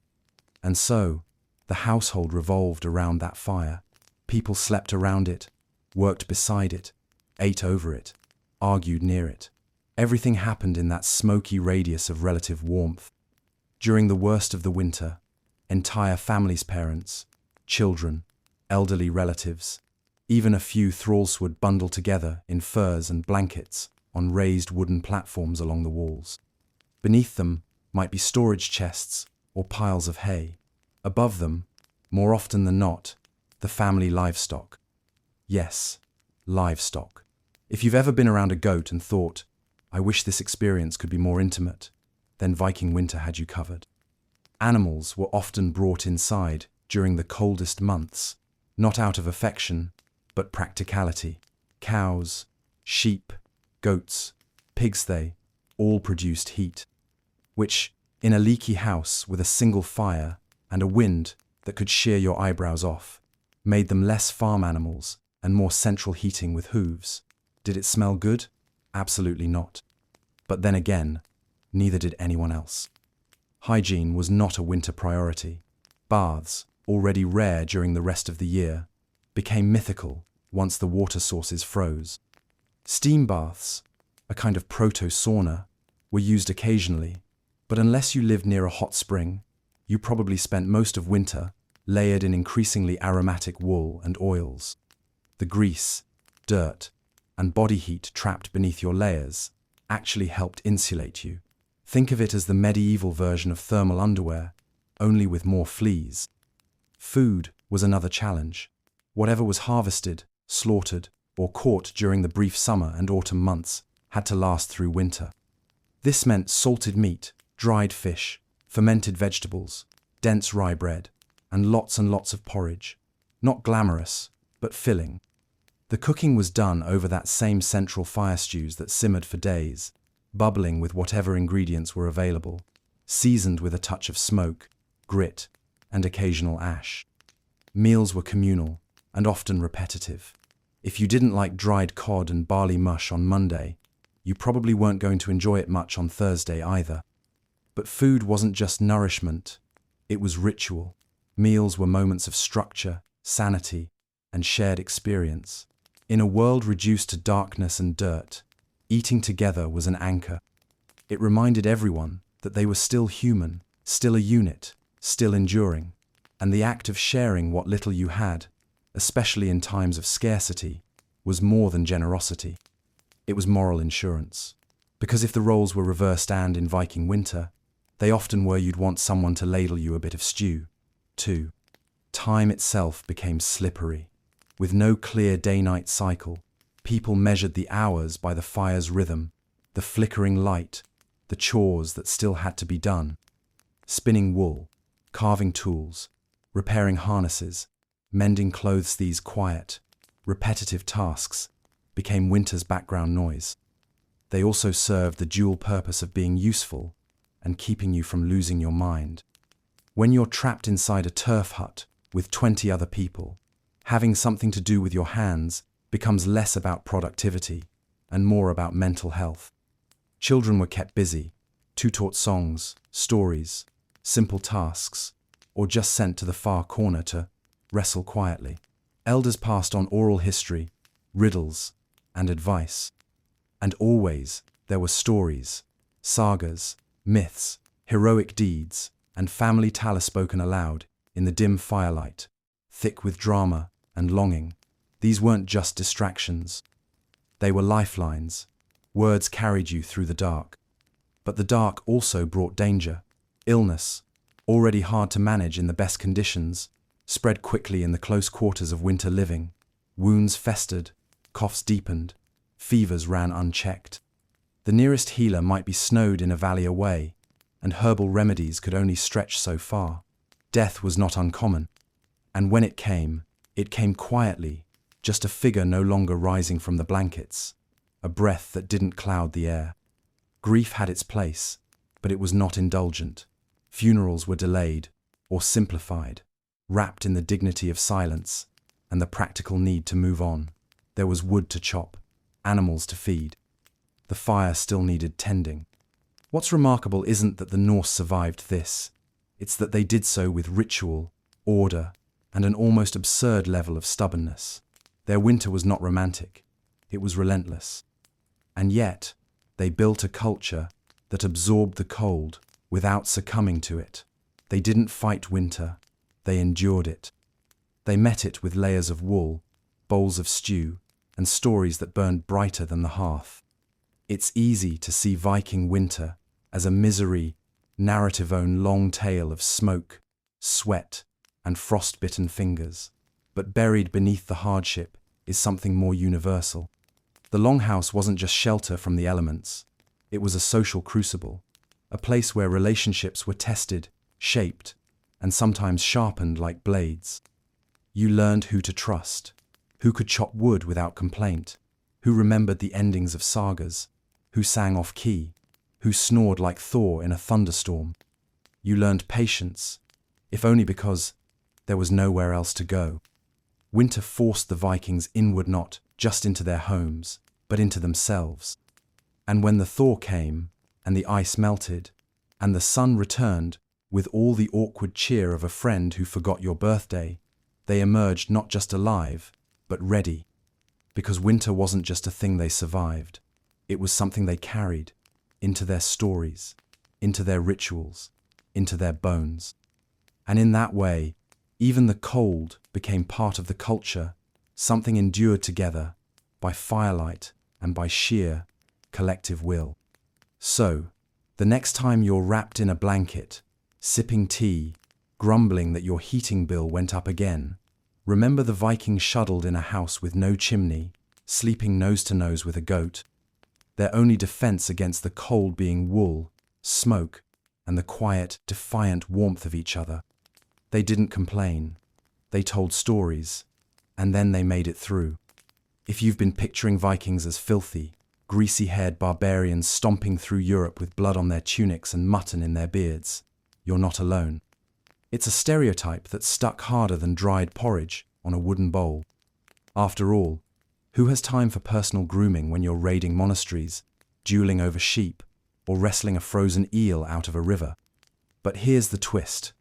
And so, the household revolved around that fire. People slept around it, worked beside it, ate over it, argued near it. Everything happened in that smoky radius of relative warmth. During the worst of the winter, entire families' parents, children, elderly relatives, even a few thralls would bundle together in furs and blankets on raised wooden platforms along the walls. Beneath them might be storage chests or piles of hay. Above them, more often than not, the family livestock. Yes, livestock. If you've ever been around a goat and thought, I wish this experience could be more intimate, then Viking winter had you covered. Animals were often brought inside during the coldest months, not out of affection, but practicality. Cows, sheep, goats, pigs, they all produced heat, which, in a leaky house with a single fire and a wind that could shear your eyebrows off, made them less farm animals and more central heating with hooves. Did it smell good? Absolutely not. But then again, neither did anyone else. Hygiene was not a winter priority. Baths, already rare during the rest of the year, became mythical once the water sources froze. Steam baths, a kind of proto-sauna, were used occasionally, but unless you lived near a hot spring, you probably spent most of winter layered in increasingly aromatic wool and oils. The grease, dirt, and body heat trapped beneath your layers actually helped insulate you. Think of it as the medieval version of thermal underwear, only with more fleas. Food was another challenge. Whatever was harvested, slaughtered, or caught during the brief summer and autumn months had to last through winter. This meant salted meat, dried fish, fermented vegetables, dense rye bread, and lots of porridge. Not glamorous, but filling. The cooking was done over that same central fire stews that simmered for days, bubbling with whatever ingredients were available, seasoned with a touch of smoke, grit, and occasional ash. Meals were communal and often repetitive. If you didn't like dried cod and barley mush on Monday, you probably weren't going to enjoy it much on Thursday either. But food wasn't just nourishment, it was ritual. Meals were moments of structure, sanity, and shared experience. In a world reduced to darkness and dirt, eating together was an anchor. It reminded everyone that they were still human, still a unit, still enduring. And the act of sharing what little you had, especially in times of scarcity, was more than generosity. It was moral insurance. Because if the roles were reversed and in Viking winter, they often were you'd want someone to ladle you a bit of stew, too. Time itself became slippery. With no clear day-night cycle, people measured the hours by the fire's rhythm, the flickering light, the chores that still had to be done. Spinning wool, carving tools, repairing harnesses, mending clothes, these quiet, repetitive tasks became winter's background noise. They also served the dual purpose of being useful and keeping you from losing your mind. When you're trapped inside a turf hut with 20 other people, Having something to do with your hands becomes less about productivity and more about mental health. Children were kept busy, taught songs, stories, simple tasks, or just sent to the far corner to wrestle quietly. Elders passed on oral history, riddles, and advice. And always there were stories, sagas, myths, heroic deeds, and family tale spoken aloud in the dim firelight, thick with drama and longing. These weren't just distractions. They were lifelines. Words carried you through the dark. But the dark also brought danger. Illness, already hard to manage in the best conditions, spread quickly in the close quarters of winter living. Wounds festered, coughs deepened, fevers ran unchecked. The nearest healer might be snowed in a valley away, and herbal remedies could only stretch so far. Death was not uncommon, and when it came quietly, just a figure no longer rising from the blankets, a breath that didn't cloud the air. Grief had its place, but it was not indulgent. Funerals were delayed or simplified, wrapped in the dignity of silence and the practical need to move on. There was wood to chop, animals to feed. The fire still needed tending. What's remarkable isn't that the Norse survived this. It's that they did so with ritual, order, and an almost absurd level of stubbornness. Their winter was not romantic. It was relentless. And yet, they built a culture that absorbed the cold without succumbing to it. They didn't fight winter. They endured it. They met it with layers of wool, bowls of stew, and stories that burned brighter than the hearth. It's easy to see Viking winter as a misery, narrative-own long tale of smoke, sweat, and frost-bitten fingers. But buried beneath the hardship is something more universal. The longhouse wasn't just shelter from the elements. It was a social crucible, a place where relationships were tested, shaped, and sometimes sharpened like blades. You learned who to trust, who could chop wood without complaint, who remembered the endings of sagas, who sang off key, who snored like Thor in a thunderstorm. You learned patience, if only because there was nowhere else to go. Winter forced the Vikings inward, not just into their homes, but into themselves. And when the thaw came, and the ice melted, and the sun returned with all the awkward cheer of a friend who forgot your birthday, they emerged not just alive, but ready. Because winter wasn't just a thing they survived. It was something they carried into their stories, into their rituals, into their bones. And in that way, even the cold became part of the culture, something endured together by firelight and by sheer collective will. So, the next time you're wrapped in a blanket, sipping tea, grumbling that your heating bill went up again, remember the Vikings shuddered in a house with no chimney, sleeping nose to nose with a goat, their only defense against the cold being wool, smoke, and the quiet, defiant warmth of each other. They didn't complain. They told stories, and then they made it through. If you've been picturing Vikings as filthy, greasy-haired barbarians stomping through Europe with blood on their tunics and mutton in their beards, you're not alone. It's a stereotype that's stuck harder than dried porridge on a wooden bowl. After all, who has time for personal grooming when you're raiding monasteries, dueling over sheep, or wrestling a frozen eel out of a river? But here's the twist.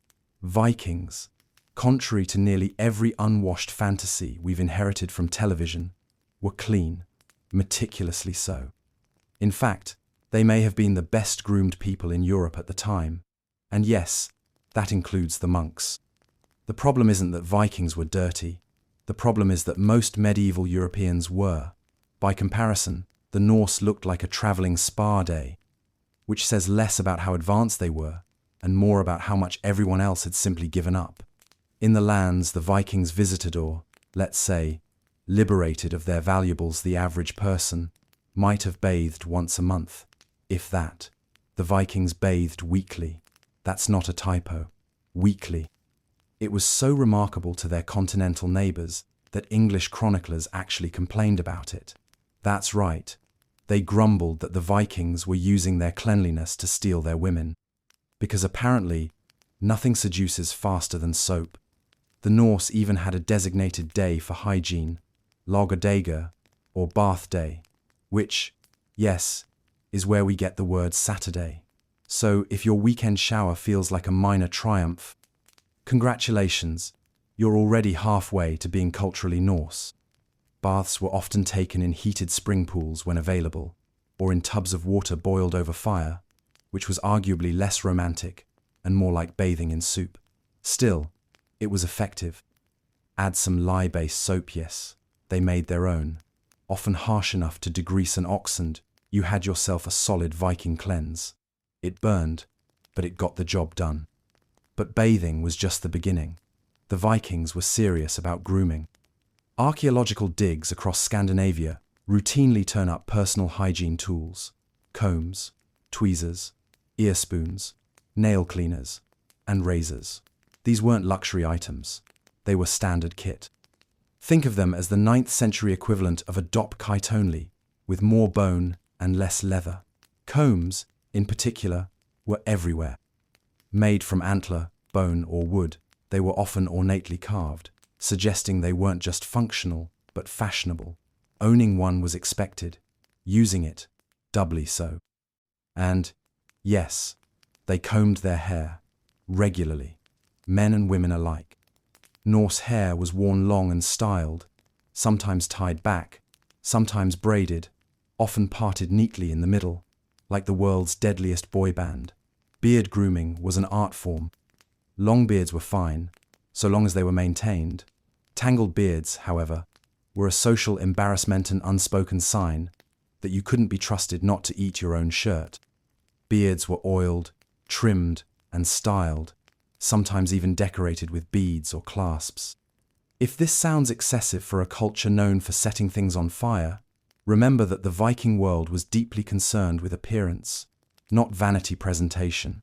Vikings, contrary to nearly every unwashed fantasy we've inherited from television, were clean, meticulously so. In fact, they may have been the best-groomed people in Europe at the time. And yes, that includes the monks. The problem isn't that Vikings were dirty. The problem is that most medieval Europeans were. By comparison, the Norse looked like a traveling spa day, which says less about how advanced they were and more about how much everyone else had simply given up. In the lands the Vikings visited or, let's say, liberated of their valuables, the average person might have bathed once a month, if that. The Vikings bathed weekly. That's not a typo. Weekly. It was so remarkable to their continental neighbours that English chroniclers actually complained about it. That's right. They grumbled that the Vikings were using their cleanliness to steal their women. Because apparently, nothing seduces faster than soap. The Norse even had a designated day for hygiene, lagadager, or bath day, which, yes, is where we get the word Saturday. So if your weekend shower feels like a minor triumph, congratulations, you're already halfway to being culturally Norse. Baths were often taken in heated spring pools when available, or in tubs of water boiled over fire, which was arguably less romantic and more like bathing in soup. Still, it was effective. Add some lye-based soap, yes, they made their own, often harsh enough to degrease an ox, and you had yourself a solid Viking cleanse. It burned, but it got the job done. But bathing was just the beginning. The Vikings were serious about grooming. Archaeological digs across Scandinavia routinely turn up personal hygiene tools: combs, tweezers, ear spoons, nail cleaners, and razors. These weren't luxury items. They were standard kit. Think of them as the 9th century equivalent of a dop kite only, with more bone and less leather. Combs, in particular, were everywhere. Made from antler, bone, or wood, they were often ornately carved, suggesting they weren't just functional, but fashionable. Owning one was expected, using it doubly so. And, yes, they combed their hair, regularly, men and women alike. Norse hair was worn long and styled, sometimes tied back, sometimes braided, often parted neatly in the middle, like the world's deadliest boy band. Beard grooming was an art form. Long beards were fine, so long as they were maintained. Tangled beards, however, were a social embarrassment and unspoken sign that you couldn't be trusted not to eat your own shirt. Beards were oiled, trimmed, and styled, sometimes even decorated with beads or clasps. If this sounds excessive for a culture known for setting things on fire, remember that the Viking world was deeply concerned with appearance, not vanity presentation.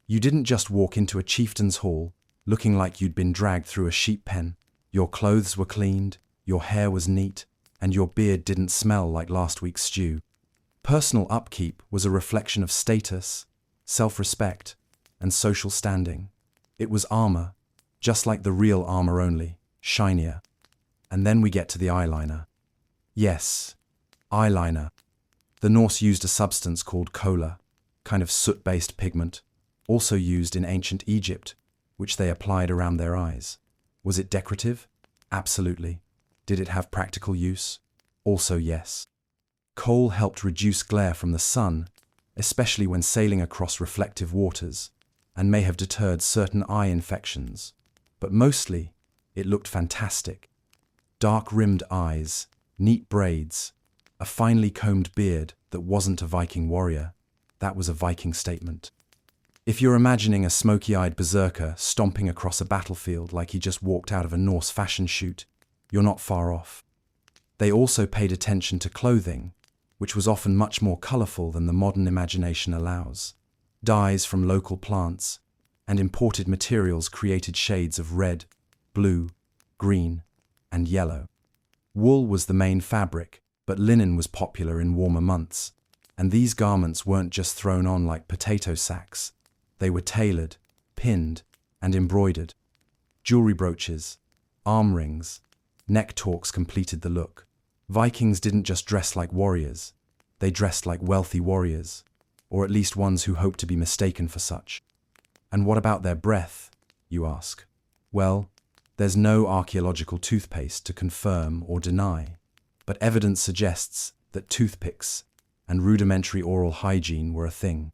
You didn't just walk into a chieftain's hall looking like you'd been dragged through a sheep pen. Your clothes were cleaned, your hair was neat, and your beard didn't smell like last week's stew. Personal upkeep was a reflection of status, self-respect, and social standing. It was armor, just like the real armor, only shinier. And then we get to the eyeliner. Yes, eyeliner. The Norse used a substance called kola, kind of soot-based pigment, also used in ancient Egypt, which they applied around their eyes. Was it decorative? Absolutely. Did it have practical use? Also yes. Kohl helped reduce glare from the sun, especially when sailing across reflective waters, and may have deterred certain eye infections. But mostly, it looked fantastic. Dark-rimmed eyes, neat braids, a finely combed beard that wasn't a Viking warrior. That was a Viking statement. If you're imagining a smoky-eyed berserker stomping across a battlefield like he just walked out of a Norse fashion shoot, you're not far off. They also paid attention to clothing, which was often much more colorful than the modern imagination allows. Dyes from local plants and imported materials created shades of red, blue, green, and yellow. Wool was the main fabric, but linen was popular in warmer months, and these garments weren't just thrown on like potato sacks. They were tailored, pinned, and embroidered. Jewelry brooches, arm rings, neck torques completed the look. Vikings didn't just dress like warriors, they dressed like wealthy warriors, or at least ones who hoped to be mistaken for such. And what about their breath, you ask? Well, there's no archaeological toothpaste to confirm or deny, but evidence suggests that toothpicks and rudimentary oral hygiene were a thing.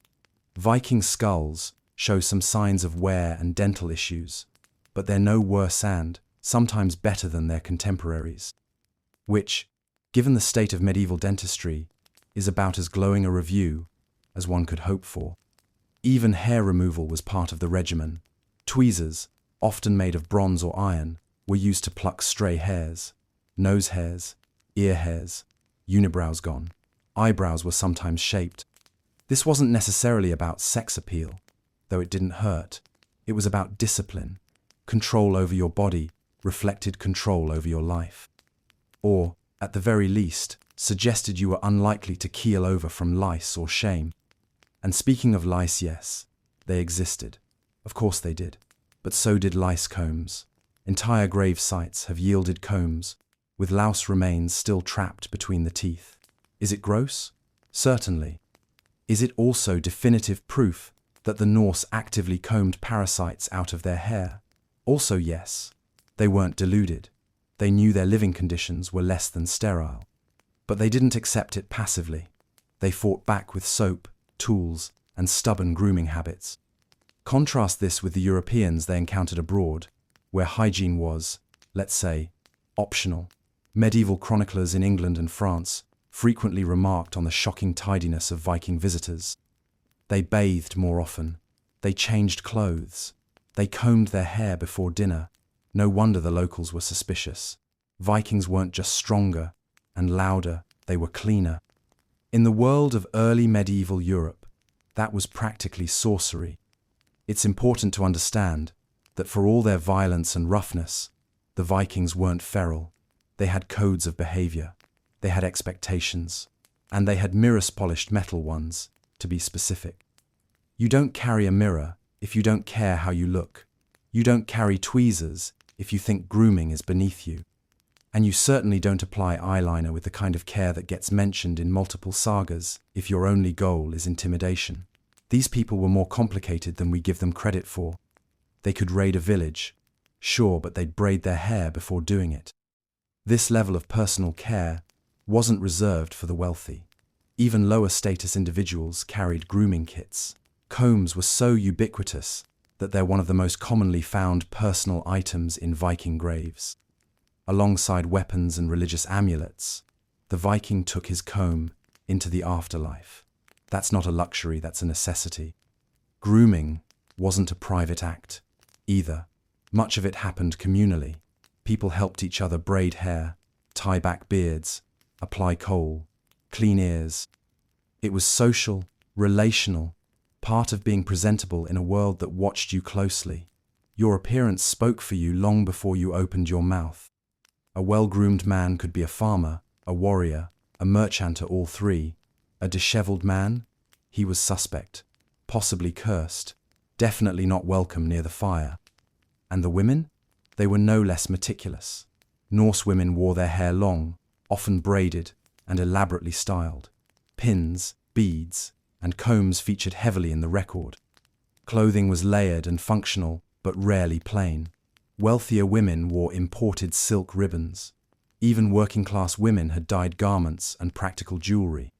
Viking skulls show some signs of wear and dental issues, but they're no worse and, sometimes better than their contemporaries. Which, given the state of medieval dentistry, is about as glowing a review as one could hope for. Even hair removal was part of the regimen. Tweezers, often made of bronze or iron, were used to pluck stray hairs, nose hairs, ear hairs, unibrows gone. Eyebrows were sometimes shaped. This wasn't necessarily about sex appeal, though it didn't hurt. It was about discipline. Control over your body reflected control over your life. Or, at the very least, suggested you were unlikely to keel over from lice or shame. And speaking of lice, yes, they existed. Of course they did. But so did lice combs. Entire grave sites have yielded combs, with louse remains still trapped between the teeth. Is it gross? Certainly. Is it also definitive proof that the Norse actively combed parasites out of their hair? Also yes. They weren't deluded. They knew their living conditions were less than sterile. But they didn't accept it passively. They fought back with soap, tools, and stubborn grooming habits. Contrast this with the Europeans they encountered abroad, where hygiene was, let's say, optional. Medieval chroniclers in England and France frequently remarked on the shocking tidiness of Viking visitors. They bathed more often. They changed clothes. They combed their hair before dinner. No wonder the locals were suspicious. Vikings weren't just stronger and louder, they were cleaner. In the world of early medieval Europe, that was practically sorcery. It's important to understand that for all their violence and roughness, the Vikings weren't feral. They had codes of behavior, they had expectations, and they had mirror-polished metal ones, to be specific. You don't carry a mirror if you don't care how you look. You don't carry tweezers if you think grooming is beneath you. And you certainly don't apply eyeliner with the kind of care that gets mentioned in multiple sagas if your only goal is intimidation. These people were more complicated than we give them credit for. They could raid a village, sure, but they'd braid their hair before doing it. This level of personal care wasn't reserved for the wealthy. Even lower status individuals carried grooming kits. Combs were so ubiquitous that they're one of the most commonly found personal items in Viking graves. Alongside weapons and religious amulets, the Viking took his comb into the afterlife. That's not a luxury, that's a necessity. Grooming wasn't a private act, either. Much of it happened communally. People helped each other braid hair, tie back beards, apply kohl, clean ears. It was social, relational, part of being presentable in a world that watched you closely. Your appearance spoke for you long before you opened your mouth. A well-groomed man could be a farmer, a warrior, a merchant, or all three. A disheveled man? He was suspect, possibly cursed, definitely not welcome near the fire. And the women? They were no less meticulous. Norse women wore their hair long, often braided and elaborately styled. Pins, beads, and combs featured heavily in the record. Clothing was layered and functional, but rarely plain. Wealthier women wore imported silk ribbons. Even working-class women had dyed garments and practical jewelry.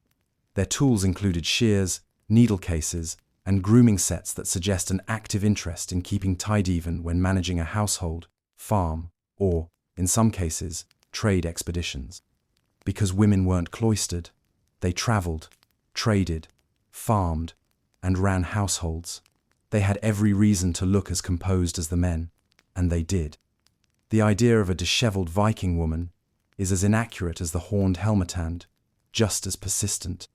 Their tools included shears, needle cases, and grooming sets that suggest an active interest in keeping tidy-even when managing a household, farm, or, in some cases, trade expeditions. Because women weren't cloistered, they traveled, traded, farmed, and ran households. They had every reason to look as composed as the men, and they did. The idea of a disheveled Viking woman is as inaccurate as the horned helmetand, just as persistent.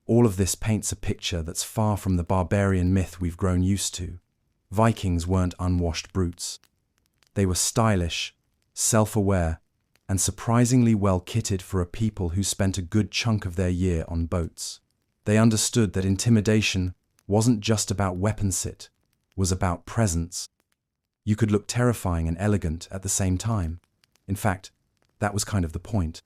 All of this paints a picture that's far from the barbarian myth we've grown used to. Vikings weren't unwashed brutes. They were stylish, self-aware, and surprisingly well kitted for a people who spent a good chunk of their year on boats. They understood that intimidation wasn't just about weapon sit, was about presence. You could look terrifying and elegant at the same time. In fact, that was kind of the point.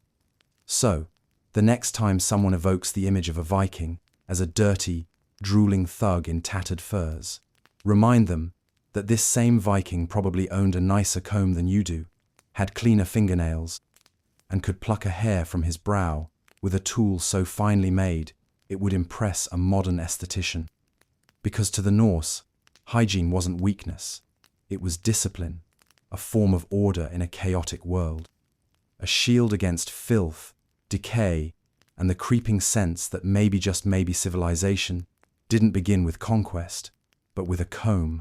So, the next time someone evokes the image of a Viking as a dirty, drooling thug in tattered furs, remind them that this same Viking probably owned a nicer comb than you do, had cleaner fingernails, and could pluck a hair from his brow with a tool so finely made it would impress a modern esthetician. Because to the Norse, hygiene wasn't weakness, it was discipline, a form of order in a chaotic world, a shield against filth, decay, and the creeping sense that maybe, just maybe, civilization didn't begin with conquest, but with a comb.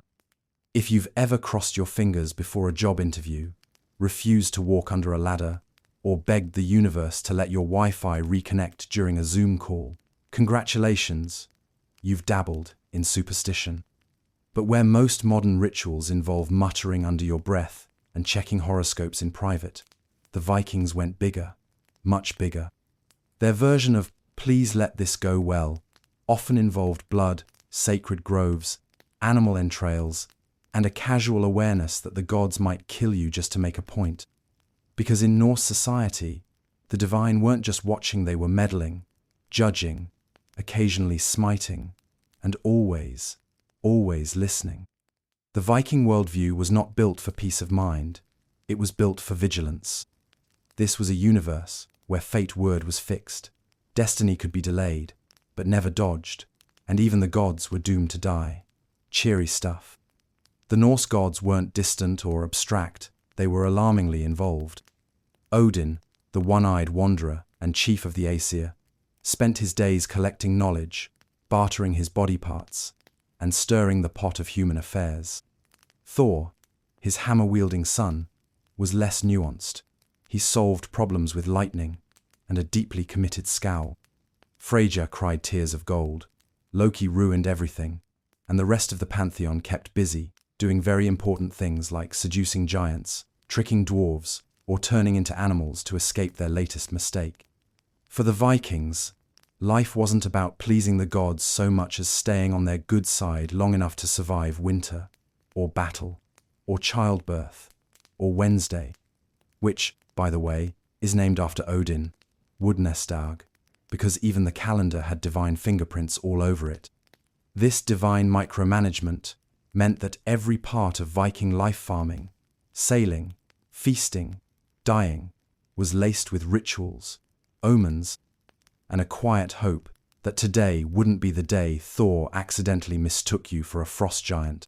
If you've ever crossed your fingers before a job interview, refused to walk under a ladder, or begged the universe to let your Wi-Fi reconnect during a Zoom call, congratulations, you've dabbled in superstition. But where most modern rituals involve muttering under your breath and checking horoscopes in private, the Vikings went bigger, much bigger. Their version of "please let this go well" often involved blood, sacred groves, animal entrails, and a casual awareness that the gods might kill you just to make a point. Because in Norse society, the divine weren't just watching, they were meddling, judging, occasionally smiting, and always, always listening. The Viking worldview was not built for peace of mind, it was built for vigilance. This was a universe where fate word was fixed, destiny could be delayed, but never dodged, and even the gods were doomed to die. Cheery stuff. The Norse gods weren't distant or abstract, they were alarmingly involved. Odin, the one-eyed wanderer and chief of the Aesir, spent his days collecting knowledge, bartering his body parts, and stirring the pot of human affairs. Thor, his hammer-wielding son, was less nuanced. He solved problems with lightning and a deeply committed scowl. Freyja cried tears of gold. Loki ruined everything, and the rest of the pantheon kept busy, doing very important things like seducing giants, tricking dwarves, or turning into animals to escape their latest mistake. For the Vikings, life wasn't about pleasing the gods so much as staying on their good side long enough to survive winter, or battle, or childbirth, or Wednesday, which, by the way, is named after Odin, Woodnesdag, because even the calendar had divine fingerprints all over it. This divine micromanagement meant that every part of Viking life farming, sailing, feasting, dying, was laced with rituals, omens, and a quiet hope that today wouldn't be the day Thor accidentally mistook you for a frost giant.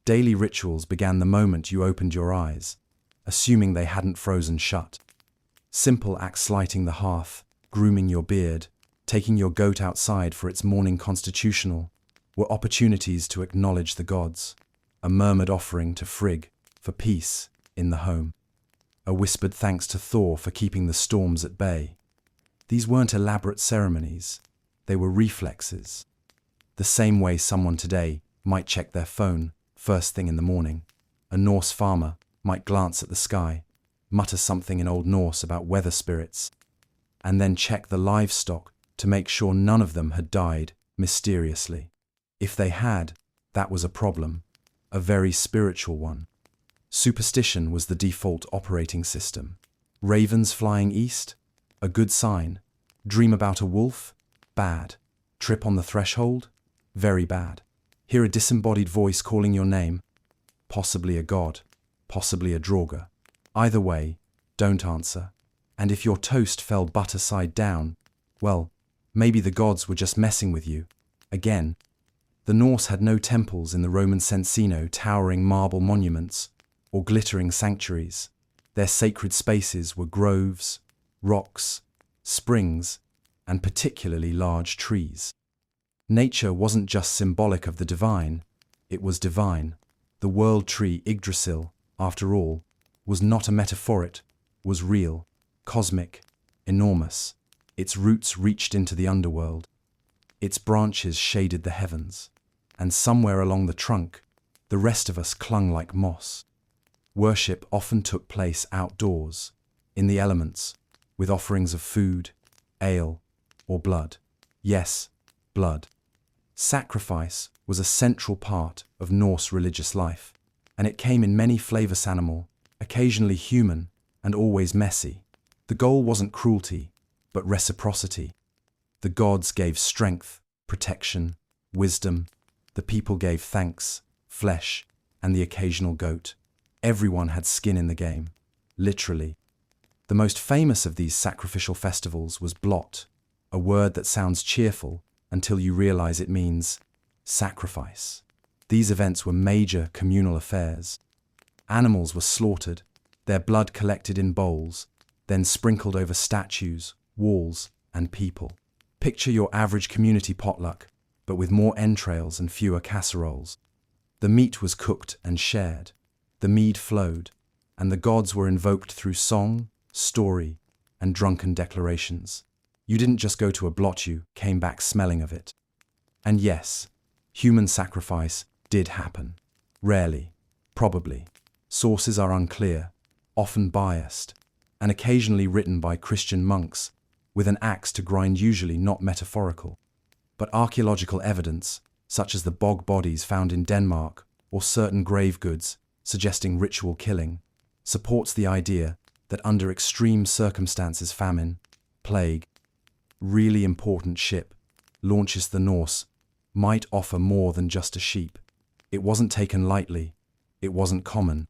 Daily rituals began the moment you opened your eyes, assuming they hadn't frozen shut. Simple acts: lighting the hearth, grooming your beard, taking your goat outside for its morning constitutional, were opportunities to acknowledge the gods, a murmured offering to Frigg for peace in the home, a whispered thanks to Thor for keeping the storms at bay. These weren't elaborate ceremonies, they were reflexes. The same way someone today might check their phone first thing in the morning, a Norse farmer might glance at the sky, mutter something in Old Norse about weather spirits, and then check the livestock to make sure none of them had died mysteriously. If they had, that was a problem, a very spiritual one. Superstition was the default operating system. Ravens flying east? A good sign. Dream about a wolf? Bad. Trip on the threshold? Very bad. Hear a disembodied voice calling your name? Possibly a god, possibly a draugr. Either way, don't answer. And if your toast fell butter side down, well, maybe the gods were just messing with you. Again, the Norse had no temples in the Roman Censino, towering marble monuments, or glittering sanctuaries. Their sacred spaces were groves, rocks, springs, and particularly large trees. Nature wasn't just symbolic of the divine, it was divine. The world tree Yggdrasil, after all, was not a metaphor, it was real, cosmic, enormous. Its roots reached into the underworld. Its branches shaded the heavens, and somewhere along the trunk, the rest of us clung like moss. Worship often took place outdoors, in the elements, with offerings of food, ale, or blood. Yes, blood. Sacrifice was a central part of Norse religious life, and it came in many flavors: animal, occasionally human, and always messy. The goal wasn't cruelty, but reciprocity. The gods gave strength, protection, wisdom. The people gave thanks, flesh, and the occasional goat. Everyone had skin in the game, literally. The most famous of these sacrificial festivals was blot, a word that sounds cheerful until you realize it means sacrifice. These events were major communal affairs. Animals were slaughtered, their blood collected in bowls, then sprinkled over statues, walls, and people. Picture your average community potluck, but with more entrails and fewer casseroles. The meat was cooked and shared, the mead flowed, and the gods were invoked through song, story, and drunken declarations. You didn't just go to a blot, you came back smelling of it. And yes, human sacrifice did happen. Rarely, probably. Sources are unclear, often biased, and occasionally written by Christian monks, with an axe to grind, usually not metaphorical. But archaeological evidence, such as the bog bodies found in Denmark or certain grave goods, suggesting ritual killing, supports the idea that under extreme circumstances, famine, plague, really important ship, launches the Norse, might offer more than just a sheep. It wasn't taken lightly, it wasn't common.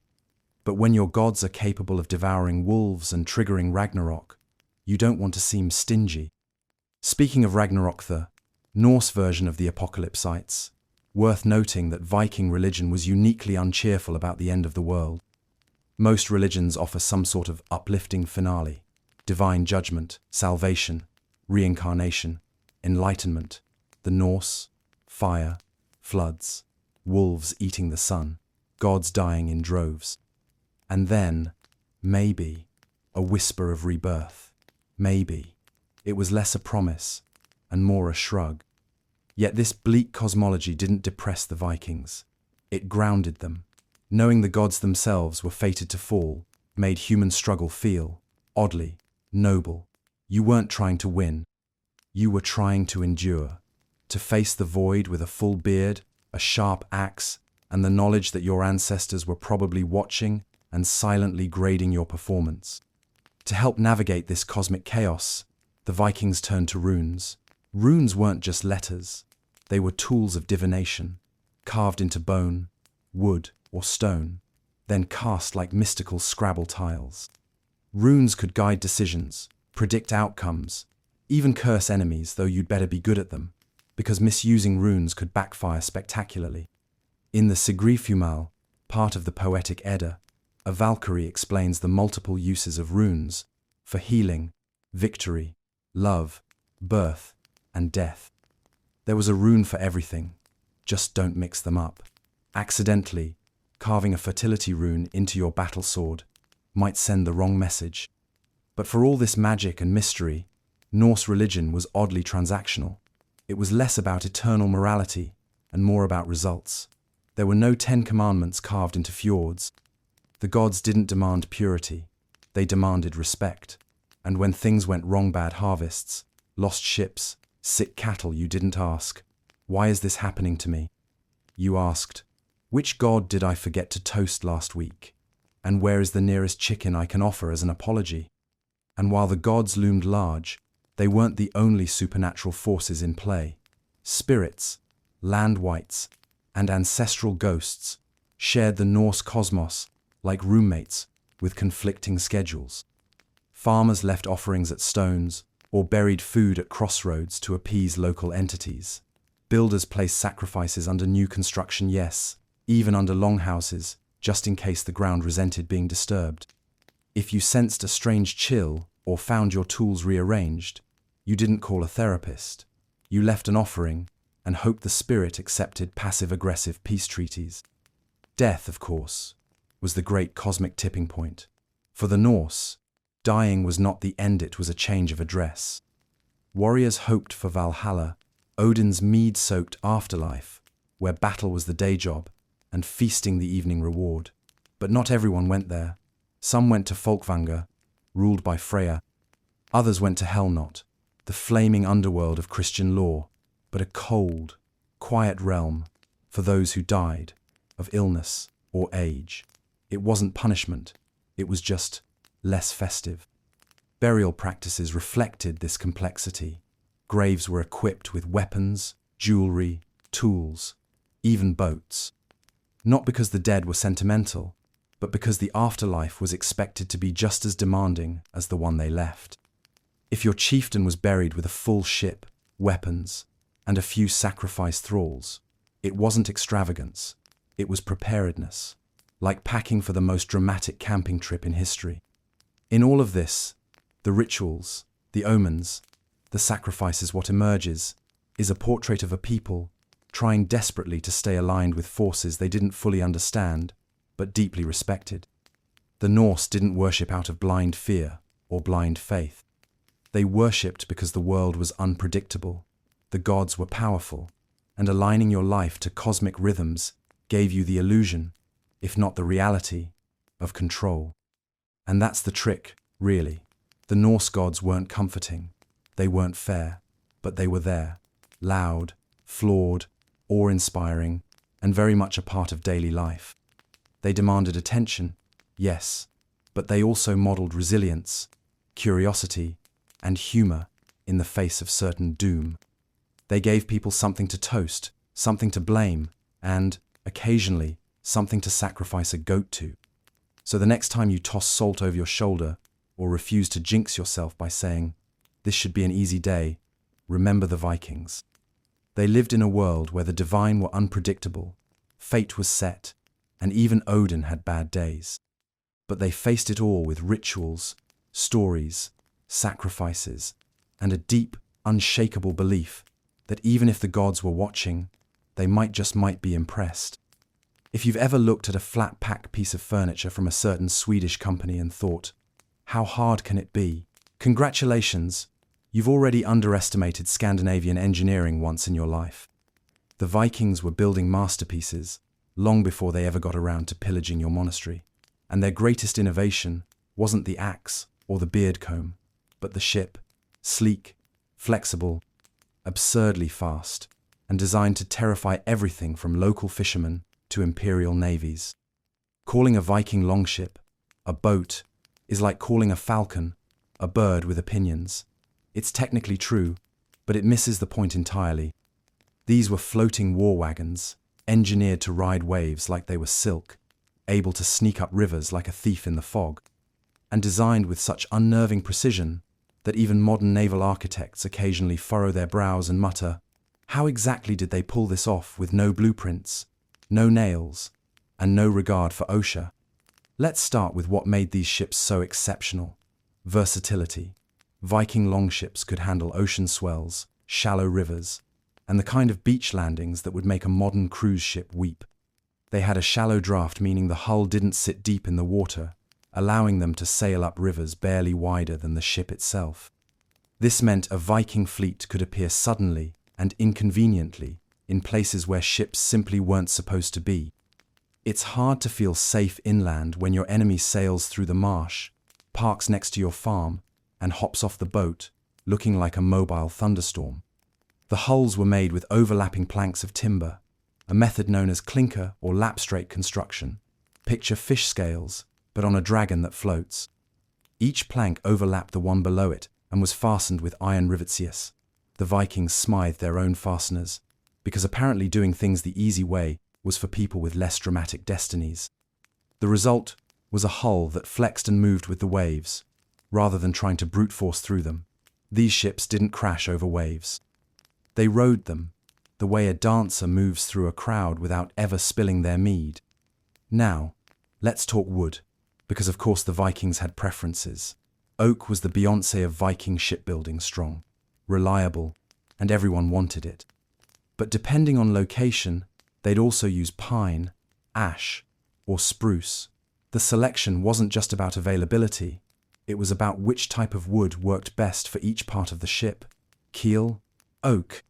But when your gods are capable of devouring wolves and triggering Ragnarok, you don't want to seem stingy. Speaking of Ragnarok, the Norse version of the apocalypse cites, worth noting that Viking religion was uniquely uncheerful about the end of the world. Most religions offer some sort of uplifting finale, divine judgment, salvation, reincarnation, enlightenment. The Norse, fire, floods, wolves eating the sun, gods dying in droves. And then, maybe, a whisper of rebirth. Maybe. It was less a promise and more a shrug. Yet this bleak cosmology didn't depress the Vikings. It grounded them. Knowing the gods themselves were fated to fall made human struggle feel, oddly, noble. You weren't trying to win. You were trying to endure. To face the void with a full beard, a sharp axe, and the knowledge that your ancestors were probably watching and silently grading your performance. To help navigate this cosmic chaos, the Vikings turned to runes. Runes weren't just letters. They were tools of divination, carved into bone, wood, or stone, then cast like mystical Scrabble tiles. Runes could guide decisions, predict outcomes, even curse enemies, though you'd better be good at them, because misusing runes could backfire spectacularly. In the Sigrifumal, part of the Poetic Edda, a Valkyrie explains the multiple uses of runes for healing, victory, love, birth, and death. There was a rune for everything, just don't mix them up. Accidentally, carving a fertility rune into your battle sword might send the wrong message. But for all this magic and mystery, Norse religion was oddly transactional. It was less about eternal morality and more about results. There were no 10 commandments carved into fjords. The gods didn't demand purity, they demanded respect. And when things went wrong, bad harvests, lost ships, sick cattle, you didn't ask, "Why is this happening to me?" You asked, "Which god did I forget to toast last week? And where is the nearest chicken I can offer as an apology?" And while the gods loomed large, they weren't the only supernatural forces in play. Spirits, land wights, and ancestral ghosts shared the Norse cosmos like roommates with conflicting schedules. Farmers left offerings at stones or buried food at crossroads to appease local entities. Builders placed sacrifices under new construction, yes, even under longhouses, just in case the ground resented being disturbed. If you sensed a strange chill or found your tools rearranged, you didn't call a therapist. You left an offering and hoped the spirit accepted passive-aggressive peace treaties. Death, of course, was the great cosmic tipping point. For the Norse, dying was not the end, it was a change of address. Warriors hoped for Valhalla, Odin's mead-soaked afterlife, where battle was the day job and feasting the evening reward. But not everyone went there. Some went to Folkvanga, ruled by Freya. Others went to Helnot, the flaming underworld of Christian law, but a cold, quiet realm for those who died of illness or age. It wasn't punishment, it was just less festive. Burial practices reflected this complexity. Graves were equipped with weapons, jewelry, tools, even boats. Not because the dead were sentimental, but because the afterlife was expected to be just as demanding as the one they left. If your chieftain was buried with a full ship, weapons, and a few sacrificed thralls, it wasn't extravagance, it was preparedness, like packing for the most dramatic camping trip in history. In all of this, the rituals, the omens, the sacrifices, what emerges is a portrait of a people trying desperately to stay aligned with forces they didn't fully understand, but deeply respected. The Norse didn't worship out of blind fear or blind faith. They worshipped because the world was unpredictable, the gods were powerful, and aligning your life to cosmic rhythms gave you the illusion, if not the reality, of control. And that's the trick, really. The Norse gods weren't comforting, they weren't fair, but they were there, loud, flawed, awe-inspiring, and very much a part of daily life. They demanded attention, yes, but they also modeled resilience, curiosity, and humor in the face of certain doom. They gave people something to toast, something to blame, and, occasionally, something to sacrifice a goat to. So the next time you toss salt over your shoulder or refuse to jinx yourself by saying, "This should be an easy day," remember the Vikings. They lived in a world where the divine were unpredictable, fate was set, and even Odin had bad days. But they faced it all with rituals, stories, sacrifices, and a deep, unshakable belief that even if the gods were watching, they might be impressed. If you've ever looked at a flat-pack piece of furniture from a certain Swedish company and thought, "How hard can it be?" Congratulations, you've already underestimated Scandinavian engineering once in your life. The Vikings were building masterpieces long before they ever got around to pillaging your monastery, and their greatest innovation wasn't the axe or the beard comb, but the ship, sleek, flexible, absurdly fast, and designed to terrify everything from local fishermen to imperial navies. Calling a Viking longship a boat is like calling a falcon a bird with opinions. It's technically true, but it misses the point entirely. These were floating war wagons, engineered to ride waves like they were silk, able to sneak up rivers like a thief in the fog, and designed with such unnerving precision that even modern naval architects occasionally furrow their brows and mutter, "How exactly did they pull this off with no blueprints, no nails, and no regard for OSHA?" Let's start with what made these ships so exceptional: versatility. Viking longships could handle ocean swells, shallow rivers, and the kind of beach landings that would make a modern cruise ship weep. They had a shallow draft, meaning the hull didn't sit deep in the water, allowing them to sail up rivers barely wider than the ship itself. This meant a Viking fleet could appear suddenly and inconveniently in places where ships simply weren't supposed to be. It's hard to feel safe inland when your enemy sails through the marsh, parks next to your farm, and hops off the boat, looking like a mobile thunderstorm. The hulls were made with overlapping planks of timber, a method known as clinker or lapstrake construction. Picture fish scales, but on a dragon that floats. Each plank overlapped the one below it and was fastened with iron rivets. The Vikings smithed their own fasteners, because apparently doing things the easy way was for people with less dramatic destinies. The result was a hull that flexed and moved with the waves, rather than trying to brute force through them. These ships didn't crash over waves. They rode them, the way a dancer moves through a crowd without ever spilling their mead. Now, let's talk wood, because of course the Vikings had preferences. Oak was the Beyoncé of Viking shipbuilding: strong, reliable, and everyone wanted it. But depending on location, they'd also use pine, ash, or spruce. The selection wasn't just about availability, it was about which type of wood worked best for each part of the ship. Keel, oak;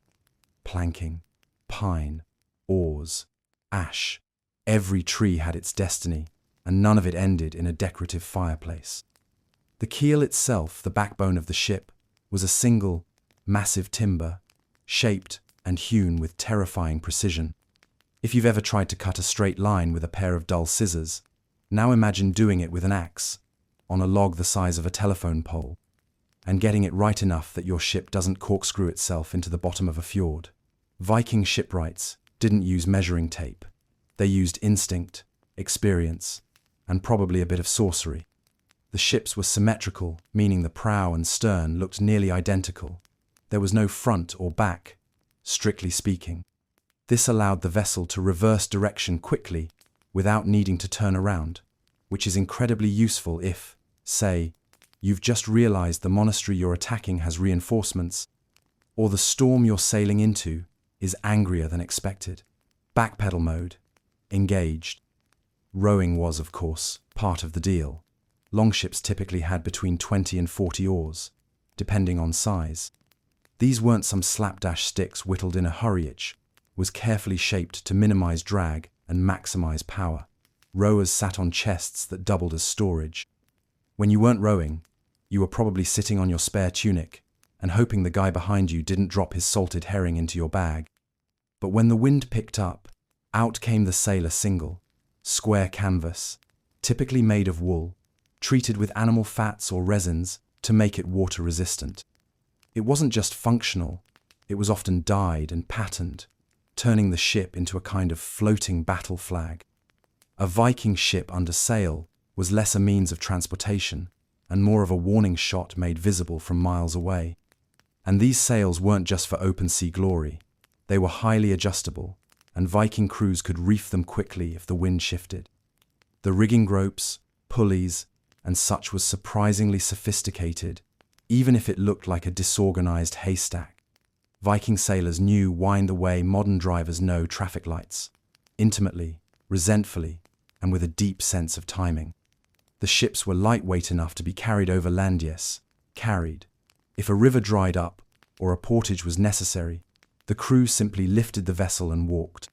planking, pine; oars, ash. Every tree had its destiny, and none of it ended in a decorative fireplace. The keel itself, the backbone of the ship, was a single, massive timber, shaped and hewn with terrifying precision. If you've ever tried to cut a straight line with a pair of dull scissors, now imagine doing it with an axe, on a log the size of a telephone pole, and getting it right enough that your ship doesn't corkscrew itself into the bottom of a fjord. Viking shipwrights didn't use measuring tape. They used instinct, experience, and probably a bit of sorcery. The ships were symmetrical, meaning the prow and stern looked nearly identical. There was no front or back, strictly speaking. This allowed the vessel to reverse direction quickly without needing to turn around, which is incredibly useful if, say, you've just realized the monastery you're attacking has reinforcements, or the storm you're sailing into is angrier than expected. Backpedal mode. Engaged. Rowing was, of course, part of the deal. Longships typically had between 20 and 40 oars, depending on size. These weren't some slapdash sticks whittled in a hurry. It was carefully shaped to minimize drag and maximize power. Rowers sat on chests that doubled as storage. When you weren't rowing, you were probably sitting on your spare tunic and hoping the guy behind you didn't drop his salted herring into your bag. But when the wind picked up Out came the sailor single, square canvas, typically made of wool, treated with animal fats or resins to make it water-resistant. It wasn't just functional, it was often dyed and patterned, turning the ship into a kind of floating battle flag. A Viking ship under sail was less a means of transportation and more of a warning shot made visible from miles away. And these sails weren't just for open sea glory. They were highly adjustable, and Viking crews could reef them quickly if the wind shifted. The rigging ropes, pulleys, and such was surprisingly sophisticated, even if it looked like a disorganized haystack. Viking sailors knew wind the way modern drivers know traffic lights, intimately, resentfully, and with a deep sense of timing. The ships were lightweight enough to be carried over land, yes, carried. If a river dried up or a portage was necessary, the crew simply lifted the vessel and walked.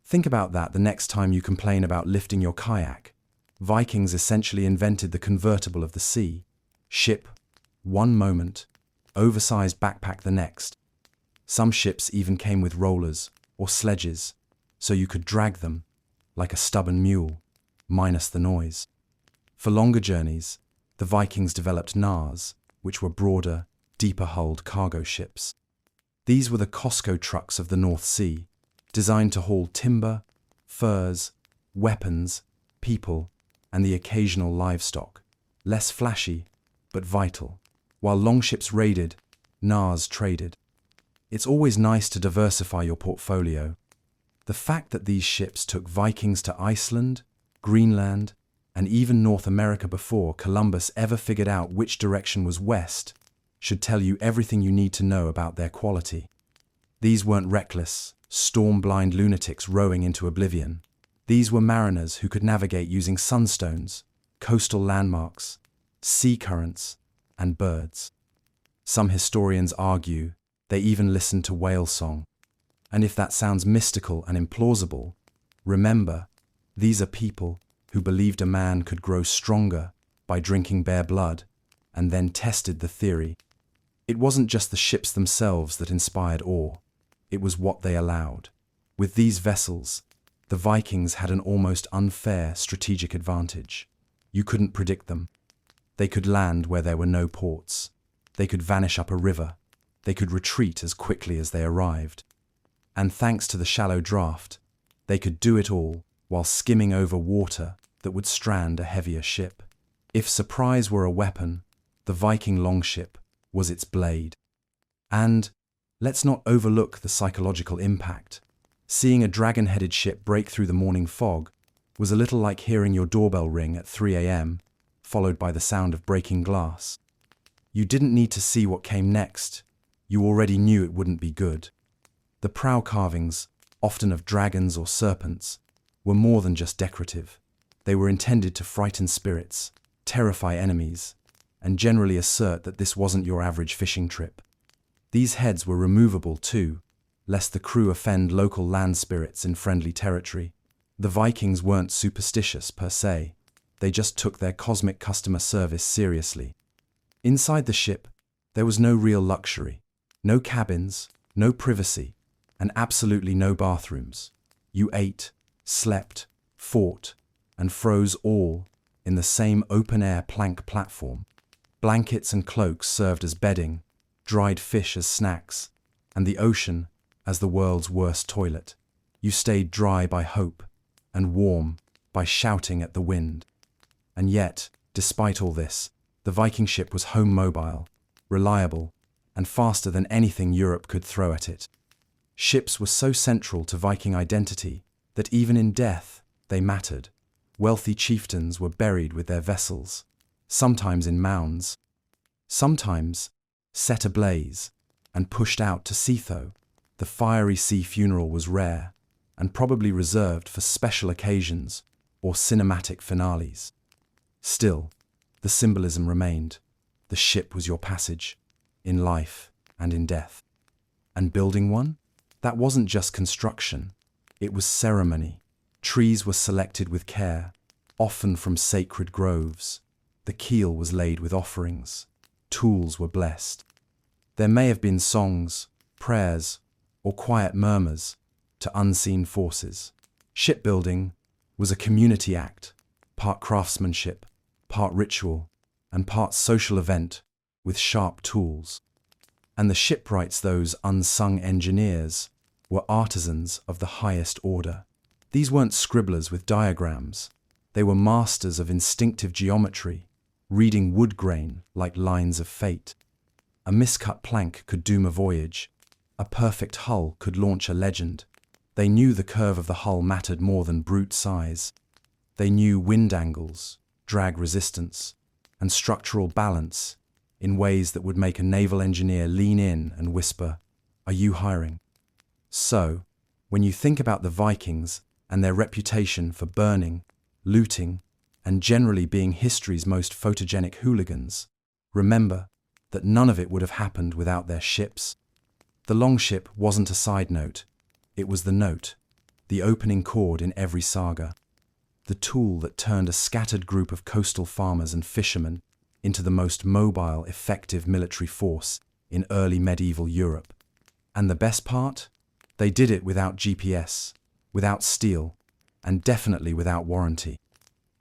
Think about that the next time you complain about lifting your kayak. Vikings essentially invented the convertible of the sea. Ship, one moment, oversized backpack the next. Some ships even came with rollers or sledges, so you could drag them, like a stubborn mule, minus the noise. For longer journeys, the Vikings developed nars, which were broader, deeper-hulled cargo ships. These were the Costco trucks of the North Sea, designed to haul timber, furs, weapons, people, and the occasional livestock. Less flashy, but vital. While longships raided, nars traded. It's always nice to diversify your portfolio. The fact that these ships took Vikings to Iceland, Greenland, and even North America before Columbus ever figured out which direction was west should tell you everything you need to know about their quality. These weren't reckless, storm-blind lunatics rowing into oblivion. These were mariners who could navigate using sunstones, coastal landmarks, sea currents, and birds. Some historians argue they even listened to whale song. And if that sounds mystical and implausible, remember, these are people who believed a man could grow stronger by drinking bear blood, and then tested the theory. It wasn't just the ships themselves that inspired awe, it was what they allowed. With these vessels, the Vikings had an almost unfair strategic advantage. You couldn't predict them. They could land where there were no ports. They could vanish up a river. They could retreat as quickly as they arrived. And thanks to the shallow draft, they could do it all while skimming over water that would strand a heavier ship. If surprise were a weapon, the Viking longship was its blade. And let's not overlook the psychological impact. Seeing a dragon-headed ship break through the morning fog was a little like hearing your doorbell ring at 3 a.m., followed by the sound of breaking glass. You didn't need to see what came next. You already knew it wouldn't be good. The prow carvings, often of dragons or serpents, were more than just decorative. They were intended to frighten spirits, terrify enemies, and generally assert that this wasn't your average fishing trip. These heads were removable too, lest the crew offend local land spirits in friendly territory. The Vikings weren't superstitious per se, they just took their cosmic customer service seriously. Inside the ship, there was no real luxury, no cabins, no privacy, and absolutely no bathrooms. You ate, slept, fought, and froze all in the same open-air plank platform. Blankets and cloaks served as bedding, dried fish as snacks, and the ocean as the world's worst toilet. You stayed dry by hope, and warm by shouting at the wind. And yet, despite all this, the Viking ship was home mobile, reliable, and faster than anything Europe could throw at it. Ships were so central to Viking identity that even in death, they mattered. Wealthy chieftains were buried with their vessels, sometimes in mounds, sometimes set ablaze and pushed out to sea. Though the fiery sea funeral was rare and probably reserved for special occasions or cinematic finales. Still, the symbolism remained. The ship was your passage, in life and in death. And building one? That wasn't just construction, it was ceremony. Trees were selected with care, often from sacred groves. The keel was laid with offerings. Tools were blessed. There may have been songs, prayers, or quiet murmurs to unseen forces. Shipbuilding was a community act, part craftsmanship, part ritual, and part social event with sharp tools. And the shipwrights, those unsung engineers, were artisans of the highest order. These weren't scribblers with diagrams. They were masters of instinctive geometry, reading wood grain like lines of fate. A miscut plank could doom a voyage. A perfect hull could launch a legend. They knew the curve of the hull mattered more than brute size. They knew wind angles, drag resistance, and structural balance in ways that would make a naval engineer lean in and whisper, "Are you hiring?" So, when you think about the Vikings and their reputation for burning, looting, and generally being history's most photogenic hooligans, remember that none of it would have happened without their ships. The longship wasn't a side note. It was the note, the opening chord in every saga, the tool that turned a scattered group of coastal farmers and fishermen into the most mobile, effective military force in early medieval Europe. And the best part? They did it without GPS, without steel, and definitely without warranty.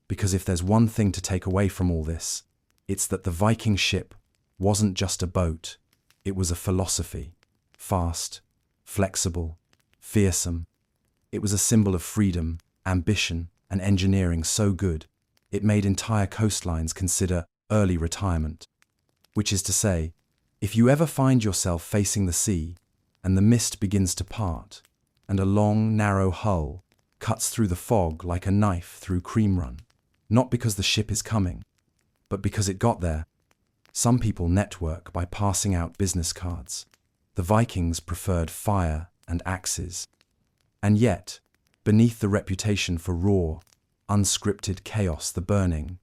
Because if there's one thing to take away from all this, it's that the Viking ship wasn't just a boat, it was a philosophy. Fast, flexible, fearsome. It was a symbol of freedom, ambition, and engineering so good, it made entire coastlines consider early retirement. Which is to say, if you ever find yourself facing the sea, and the mist begins to part, and a long, narrow hull cuts through the fog like a knife through cream run, not because the ship is coming, but because it got there. Some people network by passing out business cards. The Vikings preferred fire and axes. And yet, beneath the reputation for raw, unscripted chaos, the burning,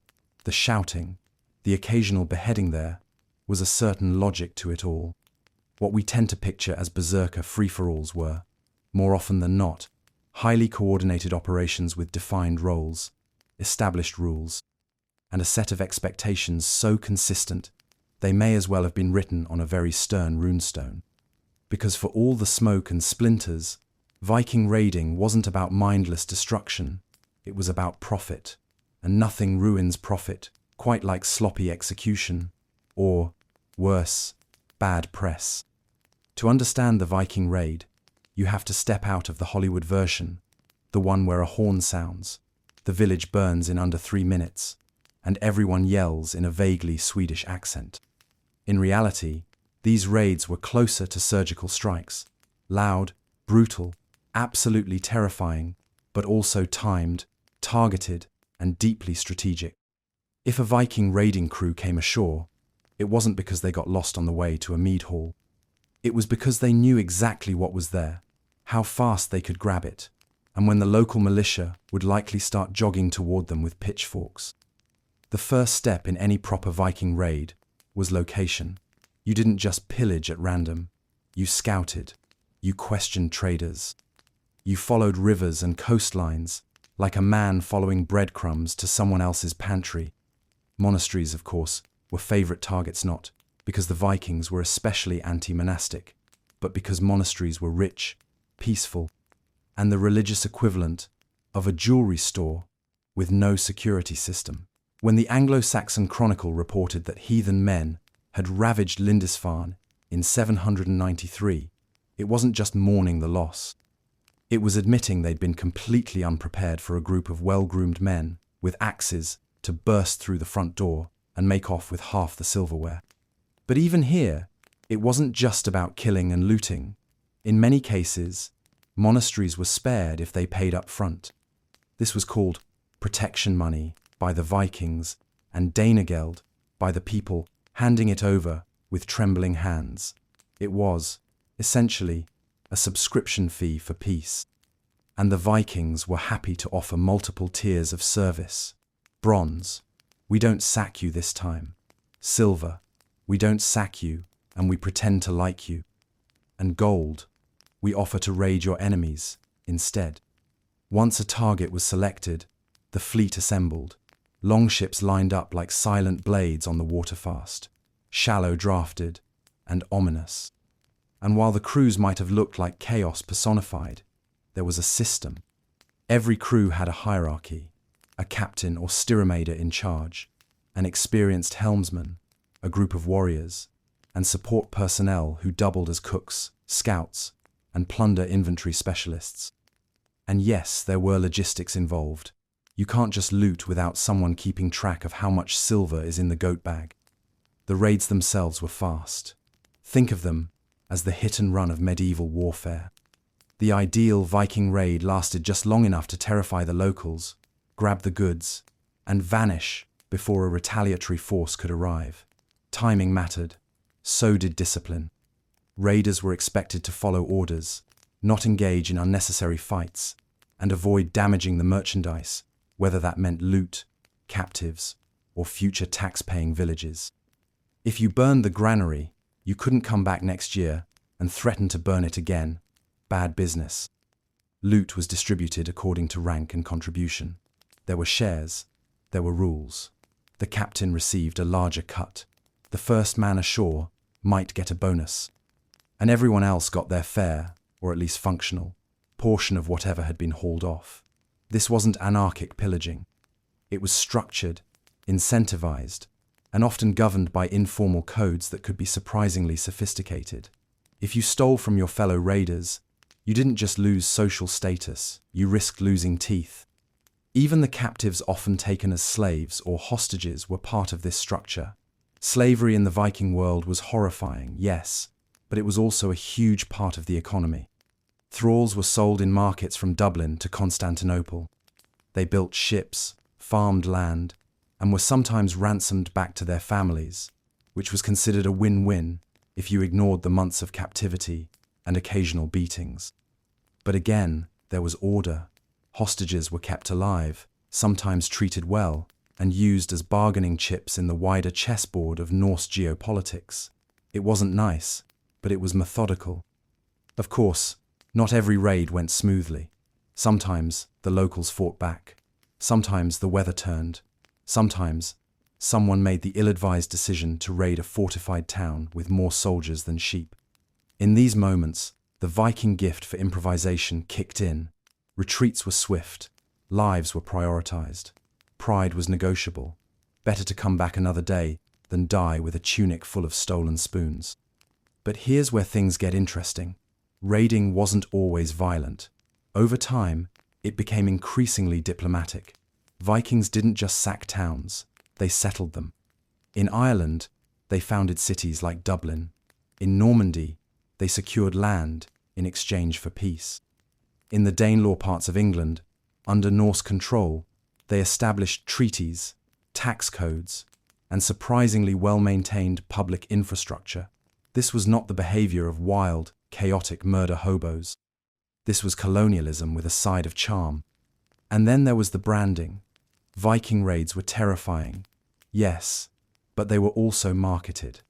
the shouting, the occasional beheading, there was a certain logic to it all. What we tend to picture as berserker free-for-alls were, more often than not, highly coordinated operations with defined roles, established rules, and a set of expectations so consistent they may as well have been written on a very stern runestone. Because for all the smoke and splinters, Viking raiding wasn't about mindless destruction, it was about profit, and nothing ruins profit quite like sloppy execution, or, worse, bad press. To understand the Viking raid, you have to step out of the Hollywood version, the one where a horn sounds, the village burns in under 3 minutes, and everyone yells in a vaguely Swedish accent. In reality, these raids were closer to surgical strikes, loud, brutal, absolutely terrifying, but also timed, targeted, and deeply strategic. If a Viking raiding crew came ashore, it wasn't because they got lost on the way to a mead hall. It was because they knew exactly what was there, how fast they could grab it, and when the local militia would likely start jogging toward them with pitchforks. The first step in any proper Viking raid was location. You didn't just pillage at random. You scouted. You questioned traders. You followed rivers and coastlines like a man following breadcrumbs to someone else's pantry. Monasteries, of course, were favorite targets, not because the Vikings were especially anti-monastic, but because monasteries were rich, peaceful, and the religious equivalent of a jewelry store with no security system. When the Anglo-Saxon Chronicle reported that heathen men had ravaged Lindisfarne in 793, it wasn't just mourning the loss. It was admitting they'd been completely unprepared for a group of well-groomed men with axes to burst through the front door and make off with half the silverware. But even here, it wasn't just about killing and looting. In many cases, monasteries were spared if they paid up front. This was called protection money by the Vikings and Danegeld by the people handing it over with trembling hands. It was, essentially, a subscription fee for peace. And the Vikings were happy to offer multiple tiers of service. Bronze, we don't sack you this time. Silver, we don't sack you and we pretend to like you. And gold, we offer to raid your enemies instead. Once a target was selected, the fleet assembled. Longships lined up like silent blades on the water fast, shallow drafted and ominous. And while the crews might have looked like chaos personified, there was a system. Every crew had a hierarchy, a captain or styramader in charge, an experienced helmsman, a group of warriors, and support personnel who doubled as cooks, scouts, and plunder inventory specialists. And yes, there were logistics involved. You can't just loot without someone keeping track of how much silver is in the goat bag. The raids themselves were fast. Think of them as the hit and run of medieval warfare. The ideal Viking raid lasted just long enough to terrify the locals, grab the goods, and vanish before a retaliatory force could arrive. Timing mattered. So did discipline. Raiders were expected to follow orders, not engage in unnecessary fights, and avoid damaging the merchandise, whether that meant loot, captives, or future tax-paying villages. If you burned the granary, you couldn't come back next year and threaten to burn it again. Bad business. Loot was distributed according to rank and contribution. There were shares. There were rules. The captain received a larger cut. The first man ashore might get a bonus. And everyone else got their fair, or at least functional, portion of whatever had been hauled off. This wasn't anarchic pillaging. It was structured, incentivized, and often governed by informal codes that could be surprisingly sophisticated. If you stole from your fellow raiders, you didn't just lose social status, you risked losing teeth. Even the captives often taken as slaves or hostages were part of this structure. Slavery in the Viking world was horrifying, yes, but it was also a huge part of the economy. Thralls were sold in markets from Dublin to Constantinople. They built ships, farmed land, and were sometimes ransomed back to their families, which was considered a win-win if you ignored the months of captivity and occasional beatings. But again, there was order. Hostages were kept alive, sometimes treated well, and used as bargaining chips in the wider chessboard of Norse geopolitics. It wasn't nice, but it was methodical. Of course, not every raid went smoothly. Sometimes the locals fought back. Sometimes the weather turned. Sometimes someone made the ill-advised decision to raid a fortified town with more soldiers than sheep. In these moments, the Viking gift for improvisation kicked in. Retreats were swift. Lives were prioritized. Pride was negotiable. Better to come back another day than die with a tunic full of stolen spoons. But here's where things get interesting. Raiding wasn't always violent. Over time, it became increasingly diplomatic. Vikings didn't just sack towns, they settled them. In Ireland, they founded cities like Dublin. In Normandy, they secured land in exchange for peace. In the Danelaw parts of England, under Norse control, they established treaties, tax codes, and surprisingly well-maintained public infrastructure. This was not the behavior of wild, chaotic murder hobos. This was colonialism with a side of charm. And then there was the branding. Viking raids were terrifying, yes, but they were also marketed.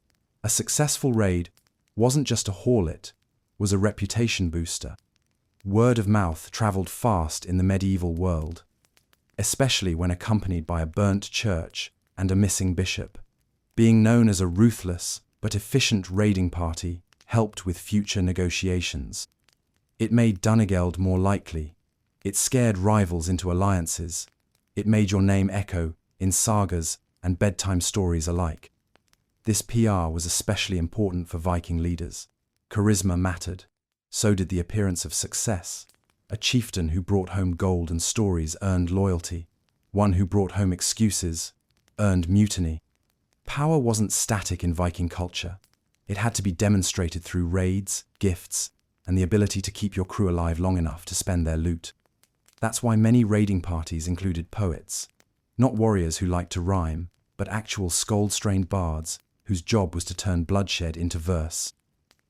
A successful raid wasn't just a haul it, was a reputation booster. Word of mouth traveled fast in the medieval world, especially when accompanied by a burnt church and a missing bishop. Being known as a ruthless but efficient raiding party helped with future negotiations. It made Donegal more likely. It scared rivals into alliances. It made your name echo in sagas and bedtime stories alike. This PR was especially important for Viking leaders. Charisma mattered. So did the appearance of success. A chieftain who brought home gold and stories earned loyalty. One who brought home excuses earned mutiny. Power wasn't static in Viking culture. It had to be demonstrated through raids, gifts, and the ability to keep your crew alive long enough to spend their loot. That's why many raiding parties included poets, not warriors who liked to rhyme, but actual skald-strained bards whose job was to turn bloodshed into verse.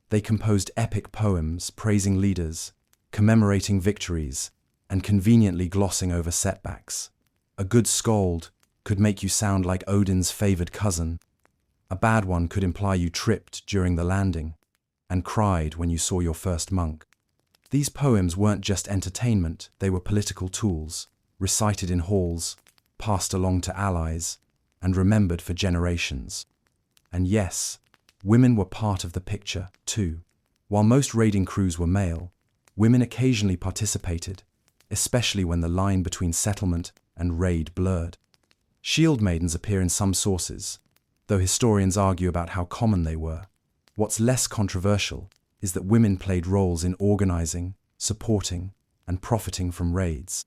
They composed epic poems praising leaders, commemorating victories, and conveniently glossing over setbacks. A good skald could make you sound like Odin's favored cousin. A bad one could imply you tripped during the landing and cried when you saw your first monk. These poems weren't just entertainment, they were political tools, recited in halls, passed along to allies, and remembered for generations. And yes, women were part of the picture, too. While most raiding crews were male, women occasionally participated, especially when the line between settlement and raid blurred. Shield maidens appear in some sources, though historians argue about how common they were. What's less controversial is that women played roles in organizing, supporting, and profiting from raids.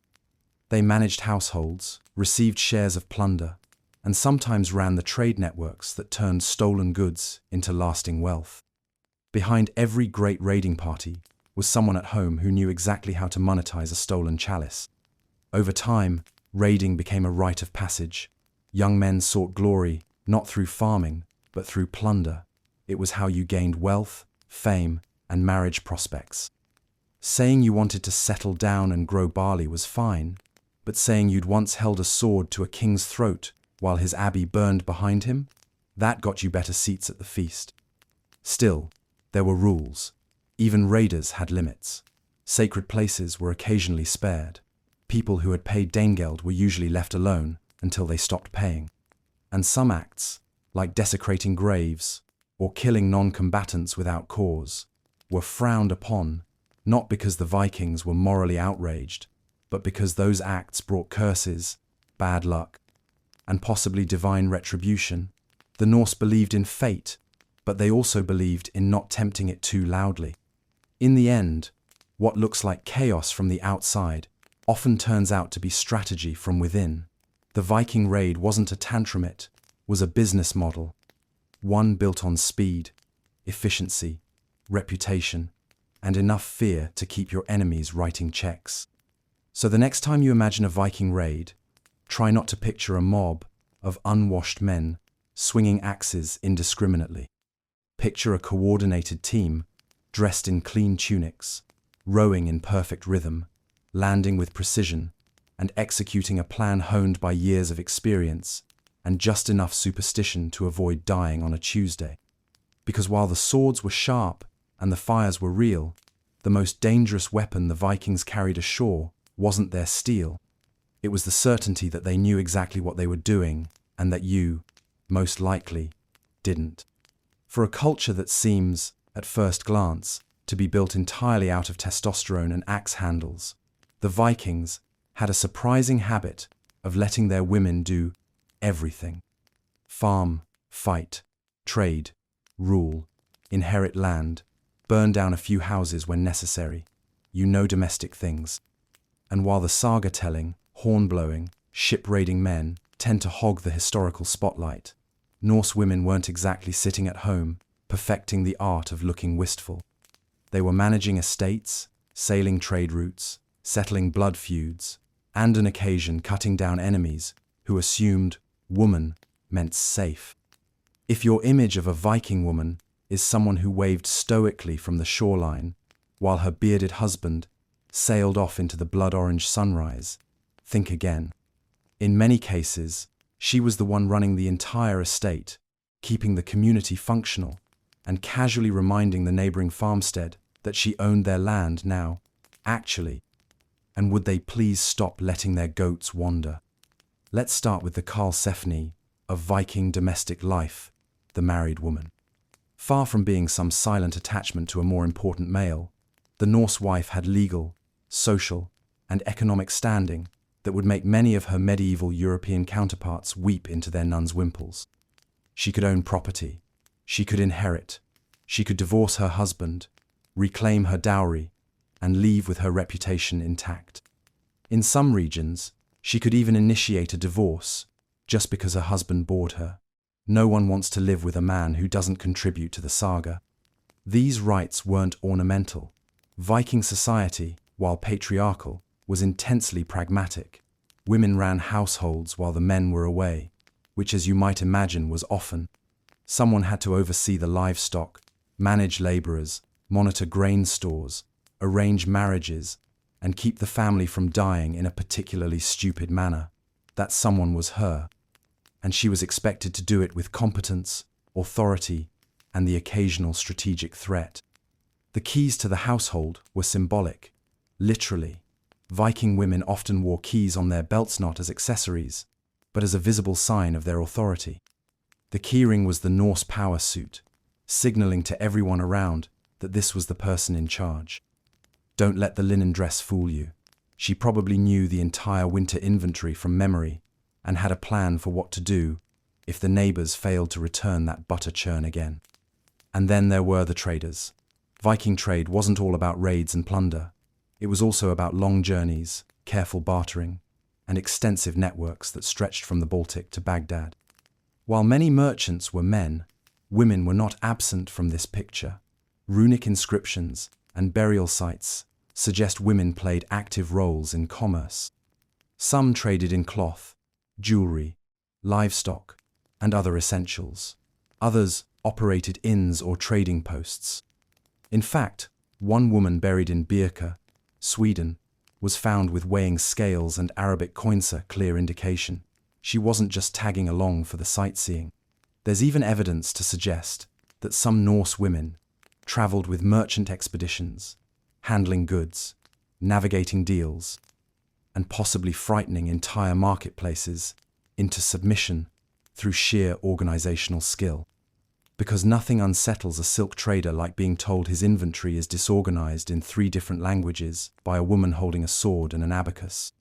They managed households, received shares of plunder, and sometimes ran the trade networks that turned stolen goods into lasting wealth. Behind every great raiding party was someone at home who knew exactly how to monetize a stolen chalice. Over time, raiding became a rite of passage. Young men sought glory not through farming, but through plunder. It was how you gained wealth, fame, and marriage prospects. Saying you wanted to settle down and grow barley was fine, but saying you'd once held a sword to a king's throat while his abbey burned behind him, that got you better seats at the feast. Still, there were rules. Even raiders had limits. Sacred places were occasionally spared. People who had paid Danegeld were usually left alone until they stopped paying. And some acts, like desecrating graves or killing non-combatants without cause, were frowned upon, not because the Vikings were morally outraged, but because those acts brought curses, bad luck, and possibly divine retribution. The Norse believed in fate, but they also believed in not tempting it too loudly. In the end, what looks like chaos from the outside often turns out to be strategy from within. The Viking raid wasn't a tantrum, it was a business model, one built on speed, efficiency, reputation, and enough fear to keep your enemies writing checks. So the next time you imagine a Viking raid, try not to picture a mob of unwashed men swinging axes indiscriminately. Picture a coordinated team, dressed in clean tunics, rowing in perfect rhythm, landing with precision, and executing a plan honed by years of experience and just enough superstition to avoid dying on a Tuesday. Because while the swords were sharp and the fires were real, the most dangerous weapon the Vikings carried ashore wasn't their steel. It was the certainty that they knew exactly what they were doing and that you, most likely, didn't. For a culture that seems, at first glance, to be built entirely out of testosterone and axe handles, the Vikings had a surprising habit of letting their women do everything. Farm, fight, trade, rule, inherit land, burn down a few houses when necessary. You know, domestic things. And while the saga-telling, horn-blowing, ship-raiding men tend to hog the historical spotlight, Norse women weren't exactly sitting at home, perfecting the art of looking wistful. They were managing estates, sailing trade routes, settling blood feuds, and on occasion cutting down enemies who assumed woman meant safe. If your image of a Viking woman is someone who waved stoically from the shoreline while her bearded husband sailed off into the blood-orange sunrise, think again. In many cases, she was the one running the entire estate, keeping the community functional, and casually reminding the neighboring farmstead that she owned their land now, actually. And would they please stop letting their goats wander? Let's start with the Karlsefni of Viking domestic life, the married woman. Far from being some silent attachment to a more important male, the Norse wife had legal, social, and economic standing that would make many of her medieval European counterparts weep into their nuns' wimples. She could own property, she could inherit, she could divorce her husband, reclaim her dowry, and leave with her reputation intact. In some regions, she could even initiate a divorce just because her husband bored her. No one wants to live with a man who doesn't contribute to the saga. These rights weren't ornamental. Viking society, while patriarchal, was intensely pragmatic. Women ran households while the men were away, which, as you might imagine, was often. Someone had to oversee the livestock, manage laborers, monitor grain stores, arrange marriages, and keep the family from dying in a particularly stupid manner. That someone was her, and she was expected to do it with competence, authority, and the occasional strategic threat. The keys to the household were symbolic, literally. Viking women often wore keys on their belts not as accessories, but as a visible sign of their authority. The keyring was the Norse power suit, signaling to everyone around that this was the person in charge. Don't let the linen dress fool you. She probably knew the entire winter inventory from memory and had a plan for what to do if the neighbors failed to return that butter churn again. And then there were the traders. Viking trade wasn't all about raids and plunder. It was also about long journeys, careful bartering, and extensive networks that stretched from the Baltic to Baghdad. While many merchants were men, women were not absent from this picture. Runic inscriptions and burial sites suggest women played active roles in commerce. Some traded in cloth, jewelry, livestock, and other essentials. Others operated inns or trading posts. In fact, one woman buried in Birka, Sweden, was found with weighing scales and Arabic coincer, clear indication she wasn't just tagging along for the sightseeing. There's even evidence to suggest that some Norse women traveled with merchant expeditions, handling goods, navigating deals, and possibly frightening entire marketplaces into submission through sheer organizational skill. Because nothing unsettles a silk trader like being told his inventory is disorganized in 3 different languages by a woman holding a sword and an abacus.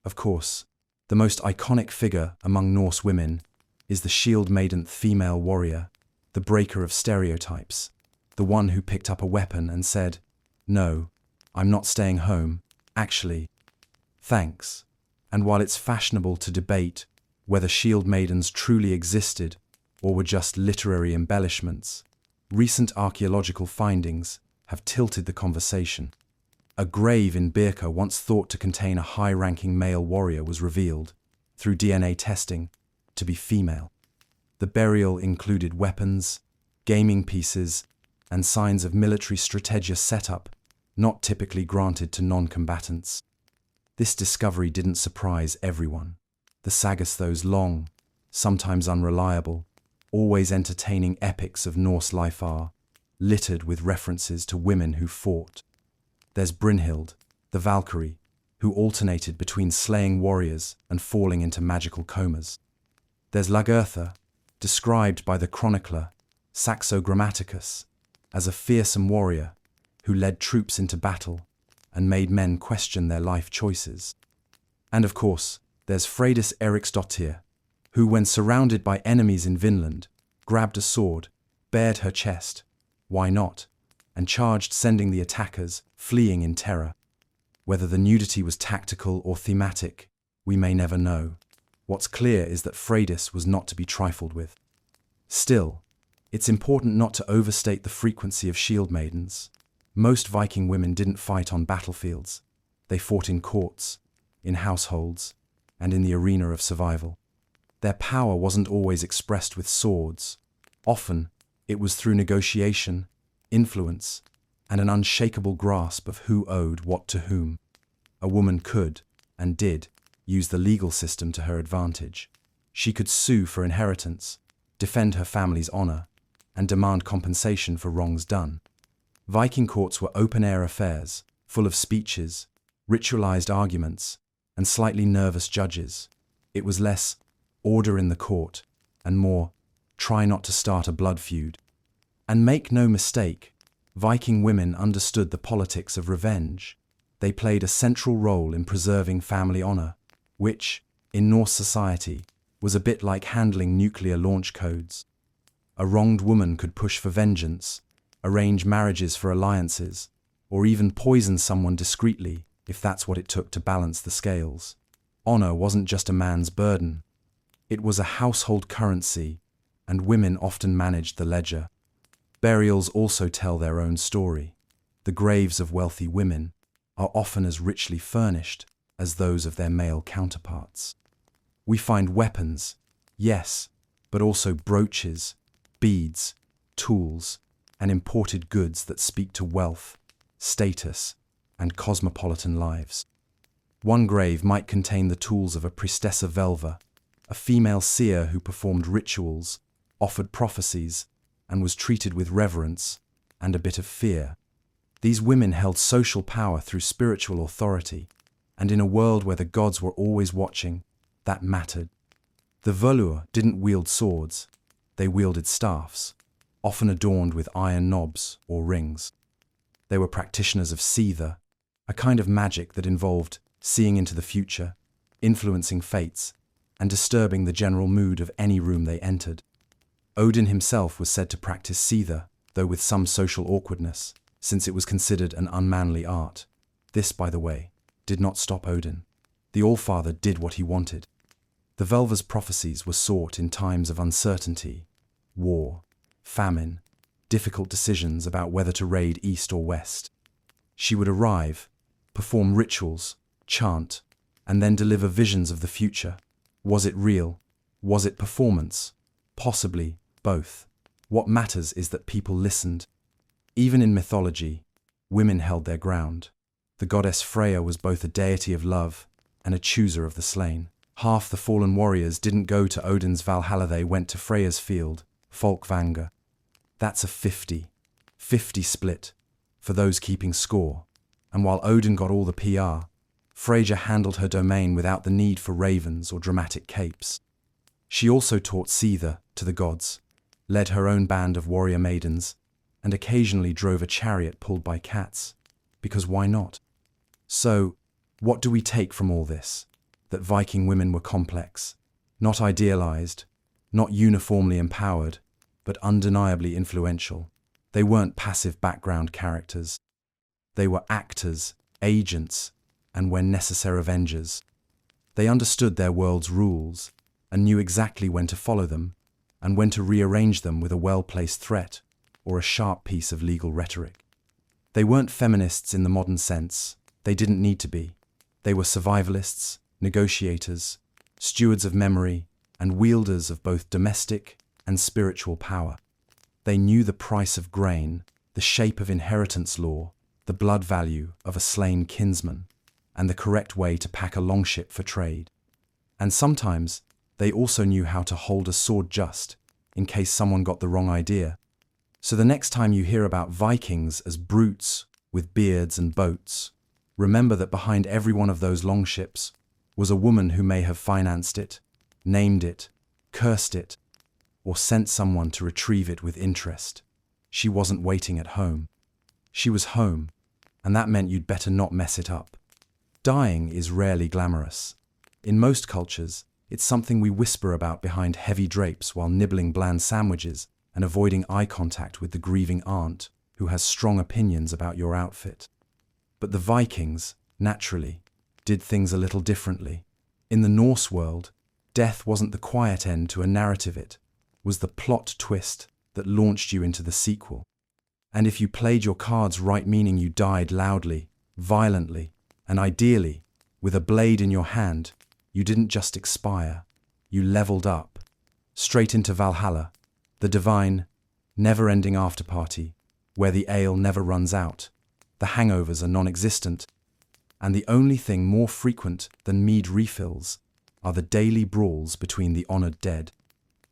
Of course, the most iconic figure among Norse women is the shield-maiden female warrior, the breaker of stereotypes, the one who picked up a weapon and said, "No, I'm not staying home, actually. Thanks." And while it's fashionable to debate whether shield maidens truly existed or were just literary embellishments, recent archaeological findings have tilted the conversation. A grave in Birka once thought to contain a high-ranking male warrior was revealed, through DNA testing, to be female. The burial included weapons, gaming pieces, and signs of military strategia setup, not typically granted to non-combatants. This discovery didn't surprise everyone. The Sagas, long, sometimes unreliable, always entertaining epics of Norse life are littered with references to women who fought. There's Brynhild, the Valkyrie, who alternated between slaying warriors and falling into magical comas. There's Lagertha, described by the chronicler Saxo Grammaticus as a fearsome warrior who led troops into battle and made men question their life choices. And of course, there's Freydis Eriksdottir, who, when surrounded by enemies in Vinland, grabbed a sword, bared her chest, why not, and charged, sending the attackers fleeing in terror. Whether the nudity was tactical or thematic, we may never know. What's clear is that Freydis was not to be trifled with. Still, it's important not to overstate the frequency of shield maidens. Most Viking women didn't fight on battlefields. They fought in courts, in households, and in the arena of survival. Their power wasn't always expressed with swords. Often, it was through negotiation, influence, and an unshakable grasp of who owed what to whom. A woman could, and did, use the legal system to her advantage. She could sue for inheritance, defend her family's honor, and demand compensation for wrongs done. Viking courts were open-air affairs, full of speeches, ritualized arguments, and slightly nervous judges. It was less order in the court, and more try not to start a blood feud. And make no mistake, Viking women understood the politics of revenge. They played a central role in preserving family honor, which, in Norse society, was a bit like handling nuclear launch codes. A wronged woman could push for vengeance, arrange marriages for alliances, or even poison someone discreetly if that's what it took to balance the scales. Honor wasn't just a man's burden. It was a household currency, and women often managed the ledger. Burials also tell their own story. The graves of wealthy women are often as richly furnished as those of their male counterparts. We find weapons, yes, but also brooches, beads, tools, and imported goods that speak to wealth, status, and cosmopolitan lives. One grave might contain the tools of a priestessa velva, a female seer who performed rituals, offered prophecies, and was treated with reverence and a bit of fear. These women held social power through spiritual authority, and in a world where the gods were always watching, that mattered. The Völur didn't wield swords, they wielded staffs, often adorned with iron knobs or rings. They were practitioners of seether, a kind of magic that involved seeing into the future, influencing fates, and disturbing the general mood of any room they entered. Odin himself was said to practice seether, though with some social awkwardness, since it was considered an unmanly art. This, by the way, did not stop Odin. The Allfather did what he wanted. The Velva's prophecies were sought in times of uncertainty, war, famine, difficult decisions about whether to raid east or west. She would arrive, perform rituals, chant, and then deliver visions of the future. Was it real? Was it performance? Possibly both. What matters is that people listened. Even in mythology, women held their ground. The goddess Freya was both a deity of love and a chooser of the slain. Half the fallen warriors didn't go to Odin's Valhalla, they went to Freya's field, Folkvanga. That's a 50-50 split for those keeping score. And while Odin got all the PR, Freyja handled her domain without the need for ravens or dramatic capes. She also taught seether to the gods, led her own band of warrior maidens, and occasionally drove a chariot pulled by cats, because why not? So, what do we take from all this? That Viking women were complex, not idealized, not uniformly empowered, but undeniably influential. They weren't passive background characters. They were actors, agents, and when necessary avengers. They understood their world's rules and knew exactly when to follow them and when to rearrange them with a well-placed threat or a sharp piece of legal rhetoric. They weren't feminists in the modern sense. They didn't need to be. They were survivalists, negotiators, stewards of memory, and wielders of both domestic and spiritual power. They knew the price of grain, the shape of inheritance law, the blood value of a slain kinsman, and the correct way to pack a longship for trade. And sometimes they also knew how to hold a sword just, in case someone got the wrong idea. So the next time you hear about Vikings as brutes with beards and boats, remember that behind every one of those longships was a woman who may have financed it, named it, cursed it, or sent someone to retrieve it with interest. She wasn't waiting at home. She was home, and that meant you'd better not mess it up. Dying is rarely glamorous. In most cultures, it's something we whisper about behind heavy drapes while nibbling bland sandwiches and avoiding eye contact with the grieving aunt who has strong opinions about your outfit. But the Vikings, naturally, did things a little differently. In the Norse world, death wasn't the quiet end to a narrative, it was the plot twist that launched you into the sequel. And if you played your cards right, meaning you died loudly, violently, and ideally, with a blade in your hand, you didn't just expire, you leveled up, straight into Valhalla, the divine, never-ending afterparty, where the ale never runs out, the hangovers are non-existent, and the only thing more frequent than mead refills are the daily brawls between the honored dead.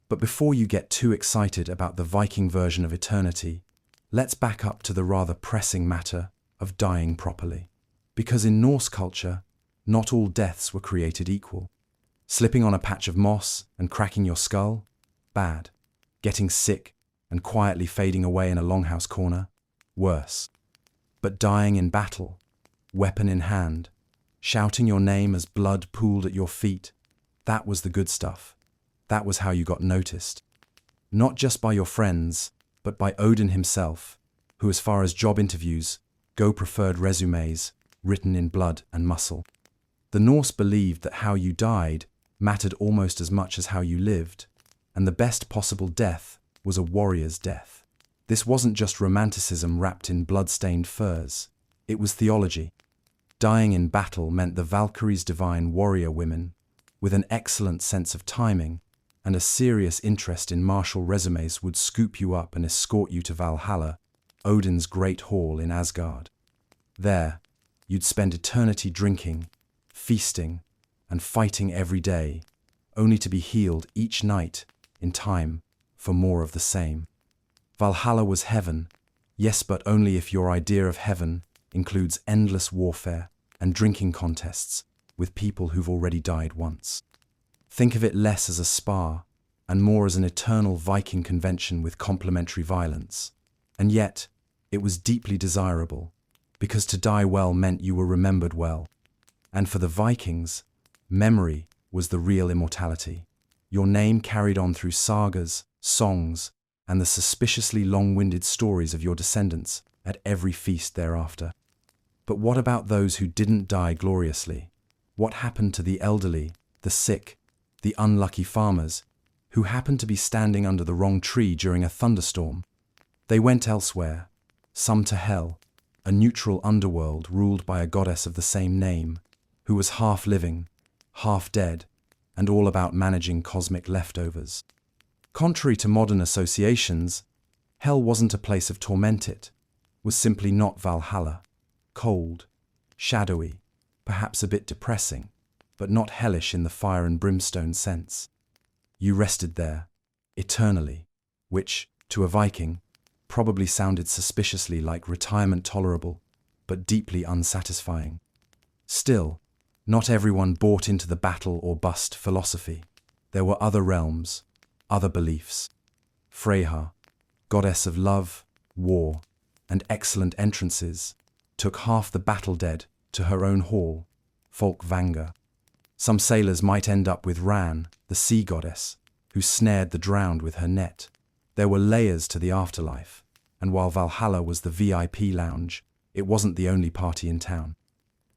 But before you get too excited about the Viking version of eternity, let's back up to the rather pressing matter of dying properly. Because in Norse culture, not all deaths were created equal. Slipping on a patch of moss and cracking your skull? Bad. Getting sick and quietly fading away in a longhouse corner? Worse. But dying in battle, weapon in hand, shouting your name as blood pooled at your feet, that was the good stuff. That was how you got noticed. Not just by your friends, but by Odin himself, who, as far as job interviews go, preferred resumes written in blood and muscle. The Norse believed that how you died mattered almost as much as how you lived, and the best possible death was a warrior's death. This wasn't just romanticism wrapped in blood-stained furs. It was theology. Dying in battle meant the Valkyries' divine warrior women, with an excellent sense of timing and a serious interest in martial resumes, would scoop you up and escort you to Valhalla, Odin's great hall in Asgard. There, you'd spend eternity drinking, feasting, and fighting every day, only to be healed each night in time for more of the same. Valhalla was heaven, yes, but only if your idea of heaven includes endless warfare and drinking contests with people who've already died once. Think of it less as a spa and more as an eternal Viking convention with complementary violence. And yet, it was deeply desirable, because to die well meant you were remembered well. And for the Vikings, memory was the real immortality. Your name carried on through sagas, songs, and the suspiciously long-winded stories of your descendants at every feast thereafter. But what about those who didn't die gloriously? What happened to the elderly, the sick, the unlucky farmers, who happened to be standing under the wrong tree during a thunderstorm? They went elsewhere, some to hell, a neutral underworld ruled by a goddess of the same name, who was half living, half dead, and all about managing cosmic leftovers. Contrary to modern associations, hell wasn't a place of torment. It was simply not Valhalla. Cold, shadowy, perhaps a bit depressing, but not hellish in the fire and brimstone sense. You rested there, eternally, which, to a Viking, probably sounded suspiciously like retirement tolerable, but deeply unsatisfying. Still, not everyone bought into the battle or bust philosophy. There were other realms, other beliefs. Freyja, goddess of love, war, and excellent entrances, took half the battle dead to her own hall, Folkvanga. Some sailors might end up with Ran, the sea goddess, who snared the drowned with her net. There were layers to the afterlife, and while Valhalla was the VIP lounge, it wasn't the only party in town.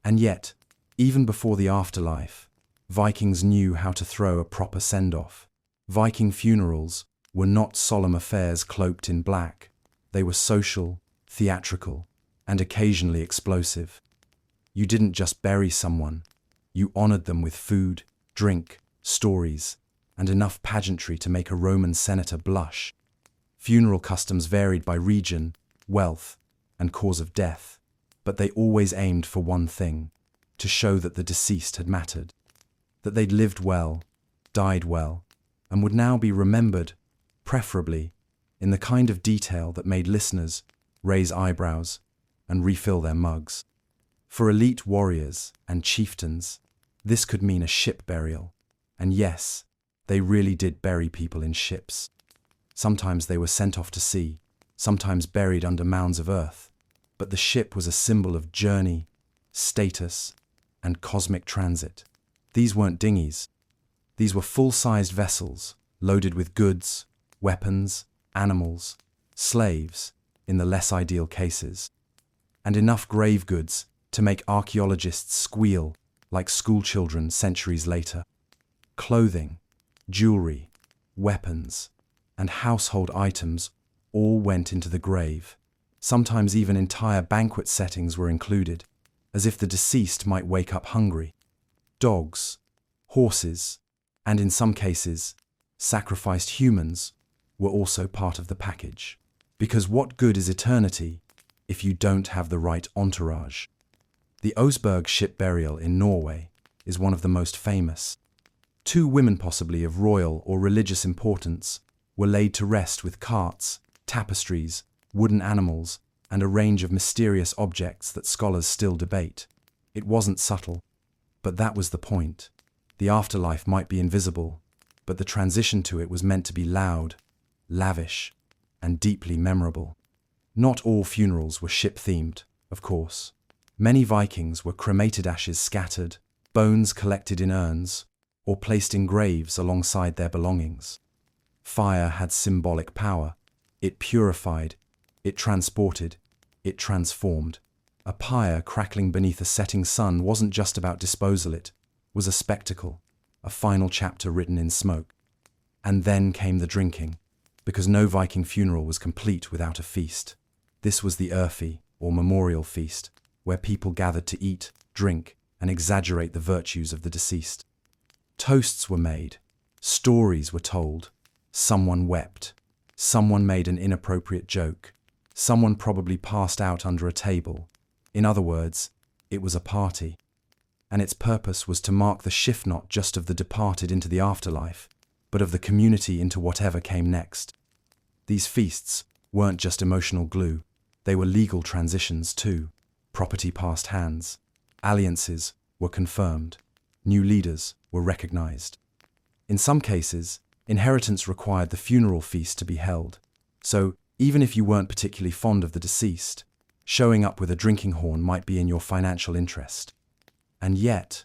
And yet, even before the afterlife, Vikings knew how to throw a proper send-off. Viking funerals were not solemn affairs cloaked in black. They were social, theatrical, and occasionally explosive. You didn't just bury someone, you honored them with food, drink, stories, and enough pageantry to make a Roman senator blush. Funeral customs varied by region, wealth, and cause of death, but they always aimed for one thing: to show that the deceased had mattered, that they'd lived well, died well, and would now be remembered, preferably, in the kind of detail that made listeners raise eyebrows and refill their mugs. For elite warriors and chieftains, this could mean a ship burial. And yes, they really did bury people in ships. Sometimes they were sent off to sea, sometimes buried under mounds of earth. But the ship was a symbol of journey, status, and cosmic transit. These weren't dinghies. These were full-sized vessels, loaded with goods, weapons, animals, slaves, in the less ideal cases, and enough grave goods to make archaeologists squeal like schoolchildren centuries later. Clothing, jewelry, weapons, and household items all went into the grave. Sometimes even entire banquet settings were included, as if the deceased might wake up hungry. Dogs, horses, and in some cases, sacrificed humans were also part of the package. Because what good is eternity if you don't have the right entourage? The Oseberg ship burial in Norway is one of the most famous. 2 women, possibly of royal or religious importance, were laid to rest with carts, tapestries, wooden animals, and a range of mysterious objects that scholars still debate. It wasn't subtle, but that was the point. The afterlife might be invisible, but the transition to it was meant to be loud, lavish, and deeply memorable. Not all funerals were ship-themed, of course. Many Vikings were cremated, ashes scattered, bones collected in urns, or placed in graves alongside their belongings. Fire had symbolic power. It purified, it transported, it transformed. A pyre crackling beneath a setting sun wasn't just about disposal, it was a spectacle, a final chapter written in smoke. And then came the drinking, because no Viking funeral was complete without a feast. This was the Urfi, or memorial feast, where people gathered to eat, drink, and exaggerate the virtues of the deceased. Toasts were made, stories were told, someone wept, someone made an inappropriate joke, someone probably passed out under a table. In other words, it was a party. And its purpose was to mark the shift not just of the departed into the afterlife, but of the community into whatever came next. These feasts weren't just emotional glue, they were legal transitions too. Property passed hands, alliances were confirmed, new leaders were recognized. In some cases, inheritance required the funeral feast to be held, so even if you weren't particularly fond of the deceased, showing up with a drinking horn might be in your financial interest. And yet,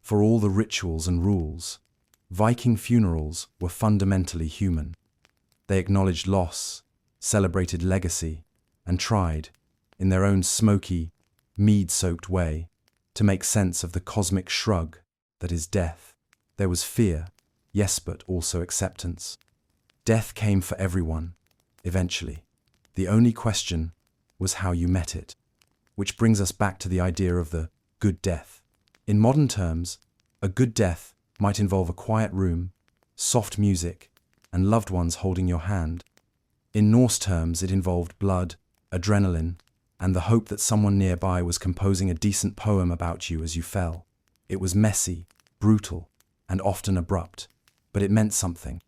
for all the rituals and rules, Viking funerals were fundamentally human. They acknowledged loss, celebrated legacy, and tried, in their own smoky, mead-soaked way, to make sense of the cosmic shrug that is death. There was fear, yes, but also acceptance. Death came for everyone, eventually. The only question was how you met it, which brings us back to the idea of the good death. In modern terms, a good death might involve a quiet room, soft music, and loved ones holding your hand. In Norse terms, it involved blood, adrenaline, and the hope that someone nearby was composing a decent poem about you as you fell. It was messy, brutal, and often abrupt, but it meant something.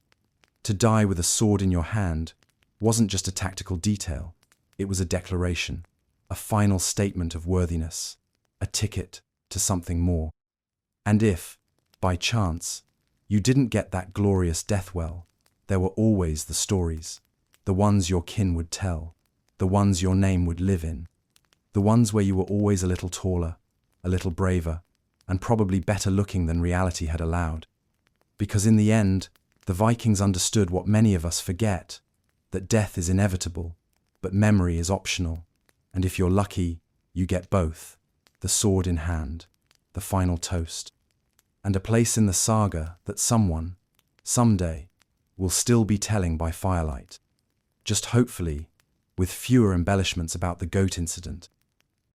To die with a sword in your hand wasn't just a tactical detail, it was a declaration, a final statement of worthiness, a ticket to something more. And if, by chance, you didn't get that glorious death well, there were always the stories, the ones your kin would tell, the ones your name would live in, the ones where you were always a little taller, a little braver, and probably better looking than reality had allowed. Because in the end, the Vikings understood what many of us forget, that death is inevitable, but memory is optional, and if you're lucky, you get both, the sword in hand, the final toast, and a place in the saga that someone, someday, will still be telling by firelight. Just hopefully, with fewer embellishments about the goat incident.